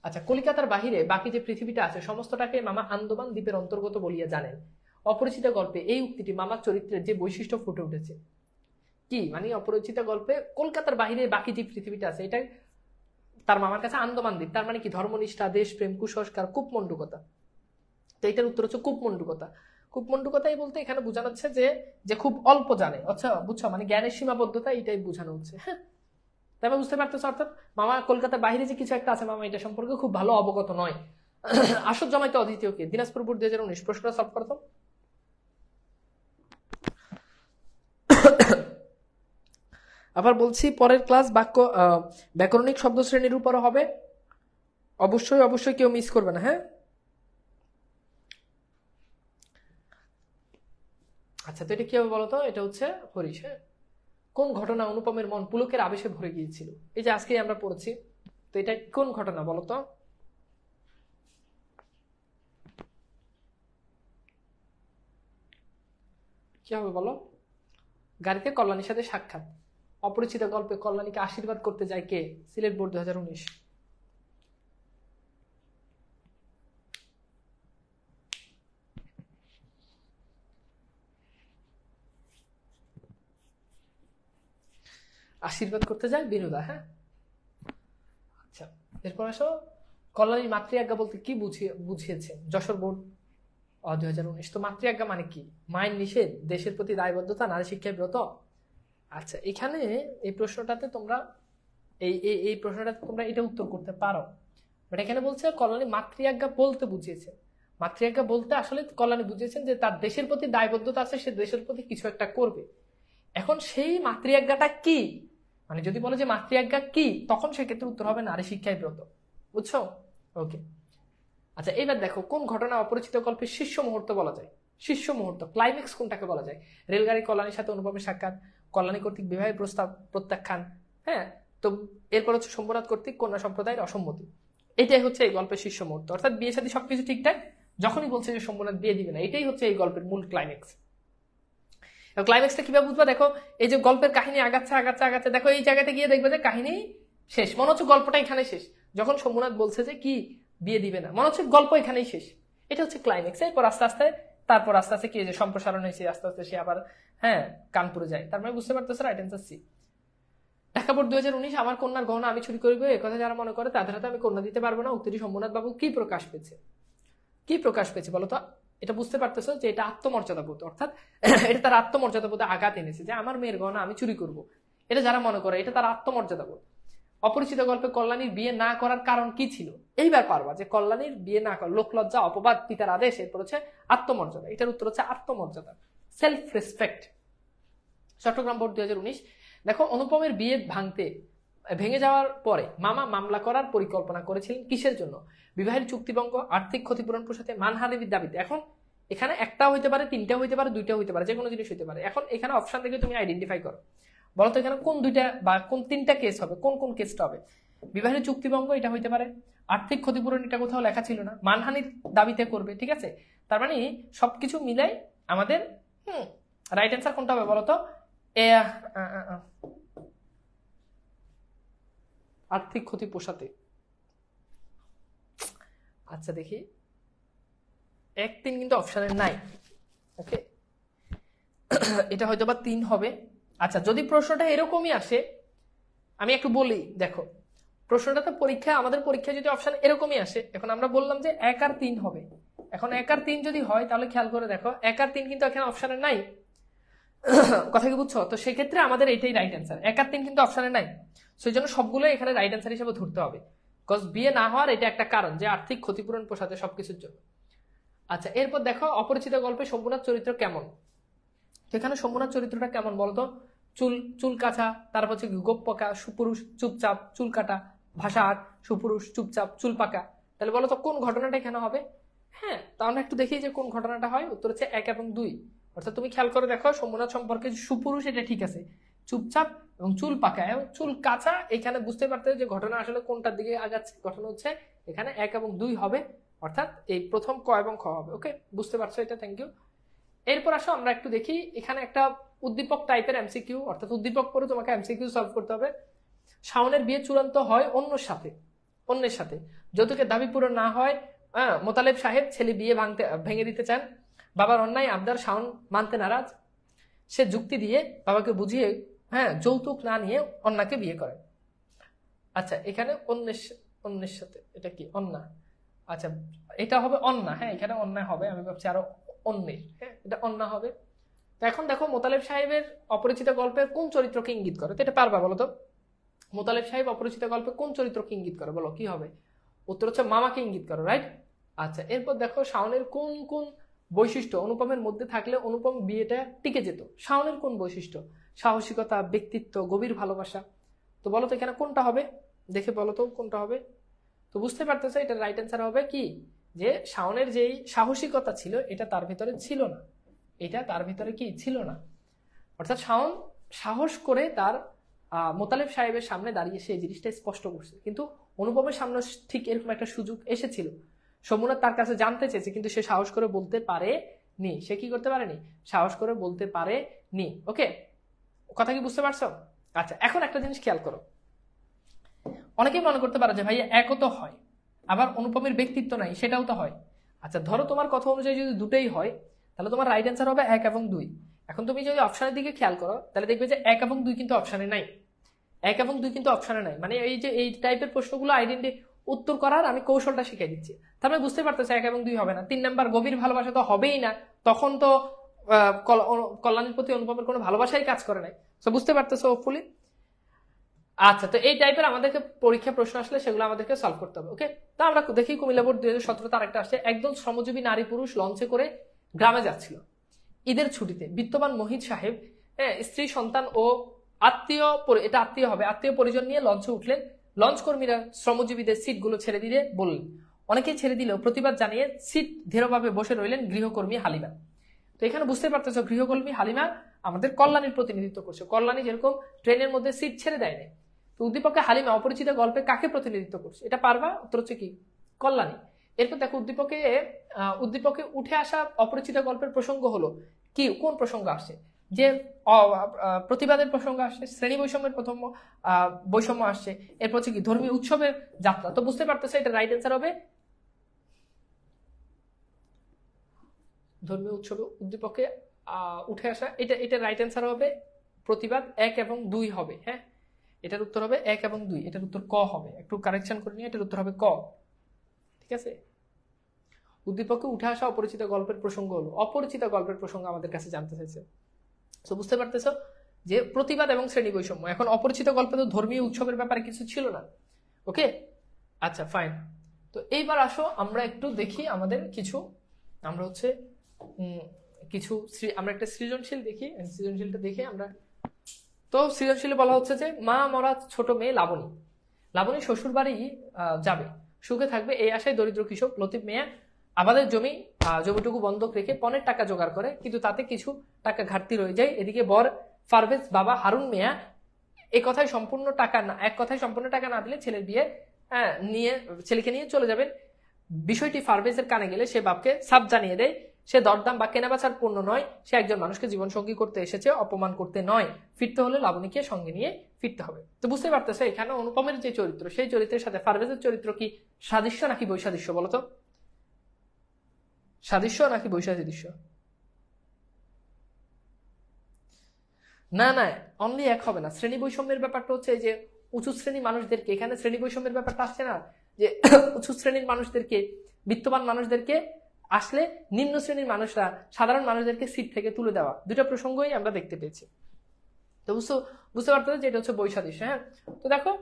আচ্ছা, কলিকাতার বাহিরে বাকি যে পৃথিবীটা আছে সমস্তটাকে মামা আন্দামান দ্বীপের অন্তর্গত বলিয়া জানেন। অপরিচিত গল্পে এই উক্তিটি মামার চরিত্রের যে বৈশিষ্ট্য ফুটে উঠেছে, কি মানে? অপরিচিত গল্পে কলকাতার বাহিরে বাকি যে পৃথিবীটা আছে এটা তার মামার কাছে আন্দামান দ্বীপ, তার মানে কি? ধর্মনিষ্ঠা, দেশপ্রেম, কুসংস্কার, কূপমণ্ডুকতা। তো এটার উত্তর হচ্ছে কূপমণ্ডুকতা। কূপমণ্ডুকতাই বলতে এখানে বোঝানো হচ্ছে যে খুব অল্প জানে। আচ্ছা, বুঝছো, মানে জ্ঞানের সীমাবদ্ধতা, এটাই বোঝানো হচ্ছে। হ্যাঁ, তাই বুঝতে পারতেছ, অর্থাৎ মামা কলকাতার বাইরে যে কিছু একটা আছে, মামা এটা সম্পর্কে খুব ভালো অবগত নয়। আসর জমাইতে অদ্বিতীয় কে? দিনাজপুর বোর্ড 2019। প্রশ্নটা সলভ করতো। আবার বলছি, পরের ক্লাস ব্যাকরণিক শব্দ শ্রেণীর উপর হবে, অবশ্যই অবশ্যই কেউ মিস করবে না। হ্যাঁ, আচ্ছা, তো এটা কি হবে বলতো? এটা হচ্ছে হরিশ। হ্যাঁ, কোন ঘটনা অনুপমের মন পুলকের আবেশে ভরে গিয়েছিল? এই যে আজকে আমরা পড়েছি, তো এটা কোন ঘটনা বলতো? কি হবে বলো? গাড়িতে কল্যাণীর সাথে সাক্ষাৎ। অপরিচিত গল্পে কল্যাণীকে আশীর্বাদ করতে যায় কে? সিলেট বোর্ড 2019। আশীর্বাদ করতে যায় বিনোদা। হ্যাঁ, আচ্ছা, এরপর আসো, কল্যাণীর মাতৃ আজ্ঞা বলতে কি বুঝিয়েছে? যশোর বোর্ড 2019। তো মাতৃ আজ্ঞা মানে কি? মায়ের নিষেধ, দেশের প্রতি দায়বদ্ধতা, নারী শিক্ষায় ব্রত। আচ্ছা, এখানে এই প্রশ্নটাতে তোমরা এই প্রশ্নটাতে তোমরা এটা উত্তর করতে পারো, বাট এখানে বলছে কল্যাণী মাতৃ আজ্ঞা বলতে বুঝিয়েছে। মাতৃআজ্ঞা বলতে আসলে কল্যাণী বুঝিয়েছেন যে তার দেশের প্রতি দায়বদ্ধতা আছে, সে দেশের প্রতি কিছু একটা করবে। এখন সেই মাতৃআজ্ঞাটা কি, মানে যদি বলে যে মাতৃআজ্ঞা কি, তখন সেক্ষেত্রে উত্তর হবে নারী শিক্ষায় ব্রত। বুঝছো? ওকে। আচ্ছা, এবার দেখো কোন ঘটনা অপরিচিত গল্পের শীর্ষ মুহূর্ত বলা যায়। শীর্ষ মুহূর্ত, ক্লাইম্যাক্স কোনটাকে বলা যায়? রেলগাড়ি কল্যাণীর সাথে অনুপমের সাক্ষাৎ, কল্যাণী কর্তৃক বিবাহের প্রস্তাব প্রত্যাখ্যান, হ্যাঁ, তো এরপর হচ্ছে শম্ভুনাথ কর্তৃক কন্যা সম্প্রদায়ের অসম্মতি। এটাই হচ্ছে এই গল্পের শীর্ষ মুহূর্ত, অর্থাৎ বিয়ে সাথে সবকিছু ঠিকঠাক, যখনই বলছে যে শম্ভুনাথ বিয়ে দিবে না, এটাই হচ্ছে এই গল্পের মূল ক্লাইম্যাক্স। ক্লাইম্যাক্সটা কিভাবে বুঝবা? দেখো এই যে গল্পের কাহিনী আগাচ্ছে আগাচ্ছে আগাচ্ছে, দেখো এই জায়গাতে গিয়ে দেখবে যে কাহিনী শেষ, মনে হচ্ছে গল্পটা এখানে শেষ। যখন শম্ভুনাথ বলছে যে কি বিয়ে দিবে না, মনে হচ্ছে গল্প এখানেই শেষ। এটা হচ্ছে ক্লাইম্যাক্স। এরপর আস্তে আস্তে কি যে সম্প্রসারণ হয়েছে, আস্তে আস্তে সে আবার কানপুরে যায়। তার মানে বুঝতে পারতেছে right answer C. Dhaka board 2019, আমার কন্যার গহনা আমি চুরি করিব একথা যারা মনে করে তাদের হাতে আমি কন্যা দিতে পারবো না, উক্তিটি শম্ভুনাথ বাবু কি প্রকাশ পেয়েছে? কি প্রকাশ পেয়েছে বলতো? এটা বুঝতে পারতেছো যে এটা আত্মমর্যাদাবোধ, অর্থাৎ এটা তার আত্মমর্যাদাবোধে আঘাত এনেছে যে আমার মেয়ের গহনা আমি চুরি করব, এটা যারা মনে করে এটা তার আত্মমর্যাদাবোধ। অপরিচিত গল্পে কল্যাণীর বিয়ে না করার কারণ কি ছিল? এইবার পারবা যে কল্যাণীর বিয়ে না করা, লোকলজ্জা, অপবাদ, পিতার আদেশ, এরপর হচ্ছে আত্মমর্যাদা। এটার উত্তর হচ্ছে আত্মমর্যাদা, সেলফ রেসপেক্ট। চট্টগ্রাম বোর্ড 2019, দেখো অনুপমের বিয়ে ভেঙে যাওয়ার পরে মামা মামলা করার পরিকল্পনা করেছিলেন কিসের জন্য? বিবাহের চুক্তিভঙ্গ, আর্থিক ক্ষতিপূরণ প্রসাদে, মানহানির দাবিতে। এখন এখানে একটাও হইতে পারে, তিনটাও হইতে পারে, দুইটাও হইতে পারে, যে কোনো জিনিস হইতে পারে। এখন এখানে অপশন থেকে তুমি আইডেন্টিফাই করো, বলো তো এখানে কোন দুইটা বা কোন তিনটা কেস হবে, কোন কোন কেসটা হবে? বিবাহের চুক্তিভঙ্গ এটা হইতে পারে, আর্থিক ক্ষতিপূরণ এটা কোথাও লেখা ছিল না, মানহানির দাবিতে করবে, ঠিক আছে? তার মানে সবকিছু মিলাই আমাদের রাইট অ্যান্সার কোনটা হবে বলতো? আর্থিক ক্ষতি পোষাতে। আচ্ছা দেখি, 1-3 কিন্তু অপশনের নাই। ওকে, এটা হয়তো বা 3 হবে। আচ্ছা, যদি প্রশ্নটা এরকমই আসে, আমি একটু বলি, দেখো প্রশ্নটা তো আমাদের পরীক্ষায় যদি অপশন এরকমই আসে, এখন আমরা বললাম যে 1 আর 3 হবে। এখন 1 আর 3 যদি হয় তাহলে খেয়াল করে দেখো 1 আর 3 কিন্তু এখানে অপশনে নাই। কথা কি বুঝছো? তো সেক্ষেত্রে আমাদের এটাই রাইট অ্যান্সার, 1 আর 3 কিন্তু অপশনে নাই, সেই জন্য সবগুলো এখানে রাইট অ্যান্সার হিসেবে ধরতে হবে। বিকজ বিয়ে না হওয়ার এটা একটা কারণ যে আর্থিক ক্ষতিপূরণ পোষাতে সবকিছুর জন্য। আচ্ছা, এরপর দেখো অপরিচিত গল্পে শম্ভুনাথ চরিত্র কেমন। এখানে শম্ভুনাথ চরিত্রটা কেমন বলতো? চুল কাছা, তারপর হচ্ছে গোপ পাকা, সুপুরুষ চুপচাপ, চুল কাটা, ভাষা আট, সুপুরুষ চুপচাপ, চুল পাকা। তাহলে বলো তো কোন ঘটনাটা এখানে হবে? হ্যাঁ, তাহলে একটু দেখি যে কোন ঘটনাটা হয়। উত্তর হচ্ছে 1 এবং 2। অর্থাৎ তুমি খেয়াল করে দেখো শম্ভুনাথ সম্পর্কে সুপুরুষ এটা ঠিক আছে, চুপচাপ এবং চুল পাকা এবং চুল কাঁচা, এখানে বুঝতে পারতে যে ঘটনা আসলে কোনটার দিকে আগাচ্ছে। ঘটনা হচ্ছে এখানে 1 এবং 2 হবে, অর্থাৎ এই প্রথম ক এবং খ হবে। ওকে, বুঝতে পারছো এটা? Thank you. এরপর আসো আমরা একটু দেখি, এখানে একটা উদ্দীপক টাইপের এমসিকিউ, অর্থাৎ উদ্দীপক পরে তোমাকে এমসিকিউ সলভ করতে হবে। শাওনের বিয়ে চূড়ান্ত হয় অন্যের সাথে, যৌতুকের দাবি পূরণ না হয়, মোতালেব সাহেব ছেলে বিয়ে ভেঙে দিতে চান, বাবার অন্যায় আবদার শাওন মানতে নারাজ, সে যুক্তি দিয়ে বাবাকে বুঝিয়ে যৌতুক না নিয়ে অন্যাকে বিয়ে করে। আচ্ছা, এখানে অন্যের সাথে, এটা কি অন্যা? আচ্ছা, এটা হবে অন্যা। হ্যাঁ, এখানে অন্যায় হবে, আমি ভাবছি আরো অন্যের, হ্যাঁ এটা অন্যা হবে। তো এখন দেখো মোতালেব সাহেবের অপরিচিত গল্পে কোন চরিত্রকে ইঙ্গিত করে? তো এটা পারবা বলো তো? মোতালেব সাহেব অপরিচিত গল্পে কোন চরিত্রকে ইঙ্গিত করে বলো, কি হবে? উত্তর হচ্ছে মামাকে ইঙ্গিত করে, রাইট? আচ্ছা, এরপর দেখো শাওনের কোন কোন বৈশিষ্ট্য অনুপমের মধ্যে থাকলে অনুপম বিয়েটা টিকে যেত। শাওনের কোন বৈশিষ্ট্য? সাহসিকতা, ব্যক্তিত্ব, গভীর ভালোবাসা। তো বলো তো এখানে কোনটা হবে? দেখে বলো তো কোনটা হবে। তো বুঝতে পারতেছো এটা রাইট অ্যান্সার হবে কি, যে শাওনের যেই সাহসিকতা ছিল এটা তার ভিতরে ছিল না, এটা তার ভিতরে কি ছিল না। অর্থাৎ শাওন সাহস করে তার মোতালেব সাহেবের সামনে দাঁড়িয়ে সেই জিনিসটা স্পষ্ট করছে, কিন্তু অনুপমের সামনে ঠিক এরকম একটা সুযোগ এসেছিল। শম্ভুনাথ তার কাছে জানতে চেয়েছে, কিন্তু সে সাহস করে বলতে পারে নি। সে কি করতে পারেনি? সাহস করে বলতে পারে নি। ওকে, কথা কি বুঝতে পারছো? আচ্ছা, এখন একটা জিনিস খেয়াল করো, অনেকেই মনে করতে পারে যে ভাই একও তো হয়, আবার অনুপমের ব্যক্তিত্ব নাই, সেটাও তো হয়। আচ্ছা, ধরো তোমার কথা অনুযায়ী যদি দুটোই হয়, তাহলে তোমার রাইট অ্যান্সার হবে 1 এবং 2। এখন তুমি যদি অপশনের দিকে খেয়াল করো, তাহলে দেখবে যে 1 এবং 2 কিন্তু অপশনে নাই। 1 এবং 2 কিন্তু অপশনে নাই, মানে এই যে এই টাইপের প্রশ্নগুলো উত্তর করার আমি কৌশলটা শিখিয়ে দিচ্ছি। তারপরে বুঝতে পারতেছে 1 এবং 2 হবে না। 3 নাম্বার গভীর ভালোবাসা তো হবেই না, তখন তো কল্যাণীর প্রতি অনুপমের কোনো ভালোবাসাই কাজ করে নাই। তো বুঝতে পারতেছো হোপফুলি। আচ্ছা, তো এই টাইপের আমাদেরকে পরীক্ষা প্রশ্ন আসলে সেগুলো আমাদেরকে সলভ করতে হবে। ওকে, তো আমরা দেখি কুমিল্লা বোর্ড 2017 তার একটা আসছে, একদল শ্রমজীবী নারী পুরুষ লঞ্চে করে গ্রামে যাচ্ছিল ঈদের ছুটিতে। বিত্তবান মহিত সাহেব স্ত্রী সন্তান ও এটা আত্মীয় হবে, আত্মীয় পরিজন নিয়ে লঞ্চে উঠলেন। লঞ্চ কর্মীরা শ্রমজীবীদের সিটগুলো ছেড়ে দিয়ে বললেন, অনেকেই ছেড়ে দিলেও প্রতিবাদ জানিয়ে সিট দৃঢ়ভাবে বসে রইলেন গৃহকর্মী হালিমা। তো এখানে বুঝতে পারতেছো গৃহকর্মী হালিমা আমাদের কল্যাণীর প্রতিনিধিত্ব করছে। কল্যাণী যেরকম ট্রেনের মধ্যে সিট ছেড়ে দেয় না, তো উদ্দীপকে হালিমা অপরিচিত গল্পে কাকে প্রতিনিধিত্ব করছে? এটা পারবা? উত্তর হচ্ছে কি? কল্যাণী। এরপর দেখো উদ্দীপকে উঠে আসা অপরিচিত গল্পের প্রসঙ্গ হলো কি, কোন প্রসঙ্গ আসছে? যে প্রতিবাদের প্রসঙ্গ আসছে, শ্রেণী বৈষম্যের প্রথম বৈষম্য আসছে, এরপর হচ্ছে কি ধর্মীয় উৎসবের যাত্রা। তো বুঝতে পারতেছে এটা রাইট অ্যান্সার হবে ধর্মীয় উৎসবে উদ্দীপকে উঠে আসা। এটা রাইট অ্যান্সার হবে প্রতিবাদ 1 এবং 2 হবে। হ্যাঁ, এটার উত্তর হবে 1 এবং 2, এটার উত্তর ক হবে। একটু কারেকশন করে নিয়ে এটার উত্তর হবে ক। ঠিক আছে, উদ্দীপকে উঠে আসা অপরিচিত গল্পের প্রসঙ্গ হলো, অপরিচিত গল্পের প্রসঙ্গ আমাদের কাছে জানতে চাইছে। তো বুঝতে পারতেছো যে প্রতিবাদ এবং শ্রেণী বৈষম্য। এখন অপরিচিত গল্পে তো ধর্মীয় উৎসবের ব্যাপারে কিছু ছিল না। ওকে, আচ্ছা ফাইন। তো এইবার আসো আমরা একটু দেখি আমাদের কিছু, আমরা হচ্ছে আমরা একটা সৃজনশীল দেখি। সৃজনশীলটা দেখে আমরা, তো সৃজনশীলে বলা হচ্ছে যে মা মরা ছোট মেয়ে লাবণী শ্বশুর বাড়ি যাবে, সুখে থাকবে এই আশায় দরিদ্র কৃষক লতিফ মিয়া আমাদের জমিটুকু বন্ধক রেখে পনের টাকা জোগাড় করে, কিন্তু তাতে কিছু টাকা ঘাটতি রয়ে যায়। এদিকে বর পারভেজ বাবা হারুন মিয়া এক কথায় সম্পূর্ণ টাকা না দিলে ছেলেকে নিয়ে চলে যাবেন। বিষয়টি পারভেজের কানে গেলে সে বাপকে সাপ জানিয়ে দেয়, সে দরদাম বা কেনাবেচার পণ্য নয়, সে একজন মানুষকে জীবনসঙ্গী করতে এসেছে, অপমান করতে নয়। ফিরতে হলে লাবণীকে সঙ্গে নিয়ে ফিরতে হবে। তো বুঝতে পারতেছে এখানে অনুপমের যে চরিত্র, সেই চরিত্রের সাথে পারভেজের চরিত্র কি সাদৃশ্য নাকি বৈসাদৃশ্য? বলতো, সাদৃশ্য নাকি বৈসাদৃশ্য? না, অনলি এক হবে না। শ্রেণী বৈষম্যের ব্যাপারটা হচ্ছে যে উঁচু শ্রেণী মানুষদেরকে, এখানে শ্রেণী বৈষম্যের ব্যাপারটা আসছে না যে উঁচু শ্রেণীর মানুষদেরকে, বিত্তবান মানুষদেরকে আসলে নিম্ন শ্রেণীর মানুষরা সাধারণ মানুষদেরকে সিট থেকে তুলে দেওয়া, দুটো প্রসঙ্গই আমরা দেখতে পেয়েছি। তো বুঝতে পারতে যে এটা হচ্ছে বৈসাদৃশ্য। হ্যাঁ, তো দেখো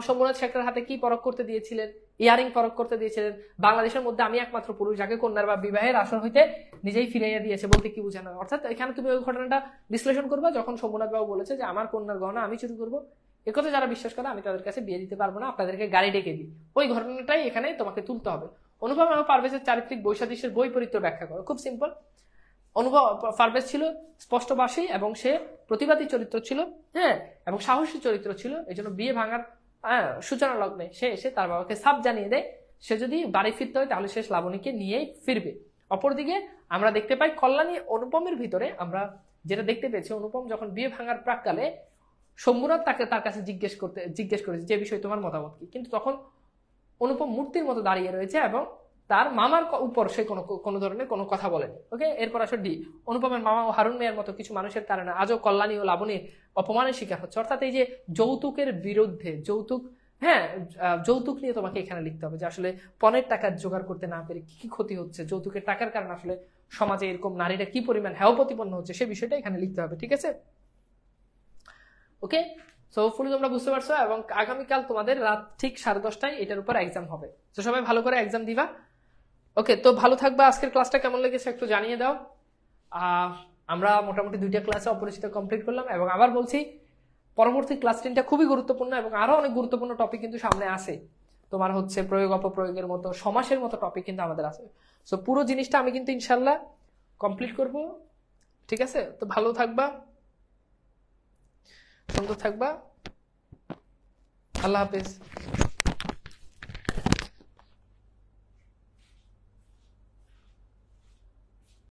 শম্ভুনাথ শেখরের হাতে কি পরখ করতে দিয়েছিলেন? ইয়ারিং পরখ করতে দিয়েছিলেন। বাংলাদেশের মধ্যে আমি একমাত্র পুরুষ যাকে কন্যার বা বিবাহের আসর হইতে নিজেই ফিরাইয়া দিয়েছে বলতে কি বোঝানো? অর্থাৎ এখানে তুমি ওই ঘটনাটা বিশ্লেষণ করবা যখন শম্ভুনাথ বাবু বলেছে যে আমার কন্যার গহনা আমি চুরি করবো, একথা যারা বিশ্বাস করে আমি তাদের কাছে বিয়ে দিতে পারবো না, আপনাদেরকে গাড়ি ডেকে দিই। ওই ঘটনাটাই এখানে তোমাকে তুলতে হবে। অনুপম এবং পারভেজের চারিত্রিক বৈসাদৃশ্যের বৈপরীত্য ব্যাখ্যা করো। খুব সিম্পল। পারভেজ ছিল স্পষ্টবাসী এবং সে প্রতিবাদী চরিত্র ছিল, হ্যাঁ, এবং সাহসী চরিত্র ছিল। এই জন্য বিয়ে ভাঙার সূচনা লগ্নে সে এসে তার বাবাকে সাপ জানিয়ে দেয় সে যদি বাড়ি ফিরতে হয় তাহলে সে লাবণীকে নিয়েই ফিরবে। অপরদিকে আমরা দেখতে পাই কল্যাণী অনুপমের ভিতরে আমরা যেটা দেখতে পেয়েছি, অনুপম যখন বিয়ে ভাঙার প্রাককালে শম্ভুনাথ তার কাছে জিজ্ঞেস করেছে যে বিষয়ে তোমার মতামত কি, কিন্তু তখন অনুপম মূর্তির মতো দাঁড়িয়ে রয়েছে এবং তার মামার উপর সে কোনো ধরনের কোনো কথা বলেনি। ওকে, এরপর আসলে ডি, অনুপমের মামা ও হারুন মেয়ের মতো কিছু মানুষের কারণে আজও কল্যাণী ও লাবণীর অপমানের শিকার হচ্ছে। অর্থাৎ এই যে যৌতুকের বিরুদ্ধে, যৌতুক নিয়ে তোমাকে এখানে লিখতে হবে যে আসলে পনের টাকা জোগাড় করতে না পেরে কি ক্ষতি হচ্ছে, যৌতুকের টাকার কারণে আসলে সমাজে এরকম নারীরা কি পরিমাণ হেয় প্রতিপন্ন হচ্ছে সে বিষয়টা এখানে লিখতে হবে। ঠিক আছে, ওকে। সো ফুলি তোমরা বুঝতে পারছো, এবং আগামীকাল তোমাদের রাত ঠিক 10:30টায় এটার উপর এক্সাম হবে। তো সবাই ভালো করে এক্সাম দিবা। ওকে, তো ভালো থাকবা। আজকের ক্লাসটা কেমন লেগেছে একটু জানিয়ে দাও। আমরা মোটামুটি 2টা ক্লাসে অপরিচিত কমপ্লিট করলাম, এবং আবার বলছি পরবর্তী ক্লাস 10টা খুবই গুরুত্বপূর্ণ এবং আরো অনেক গুরুত্বপূর্ণ টপিক কিন্তু সামনে আসে। তোমার হচ্ছে প্রয়োগ অপপ্রয়োগের মতো, সমাসের মতো টপিক কিন্তু আমাদের আছে। সো পুরো জিনিসটা আমি কিন্তু ইনশাল্লাহ কমপ্লিট করব। ঠিক আছে, তো ভালো থাকবা, সুন্দর থাকবা। আল্লাহ হাফেজ।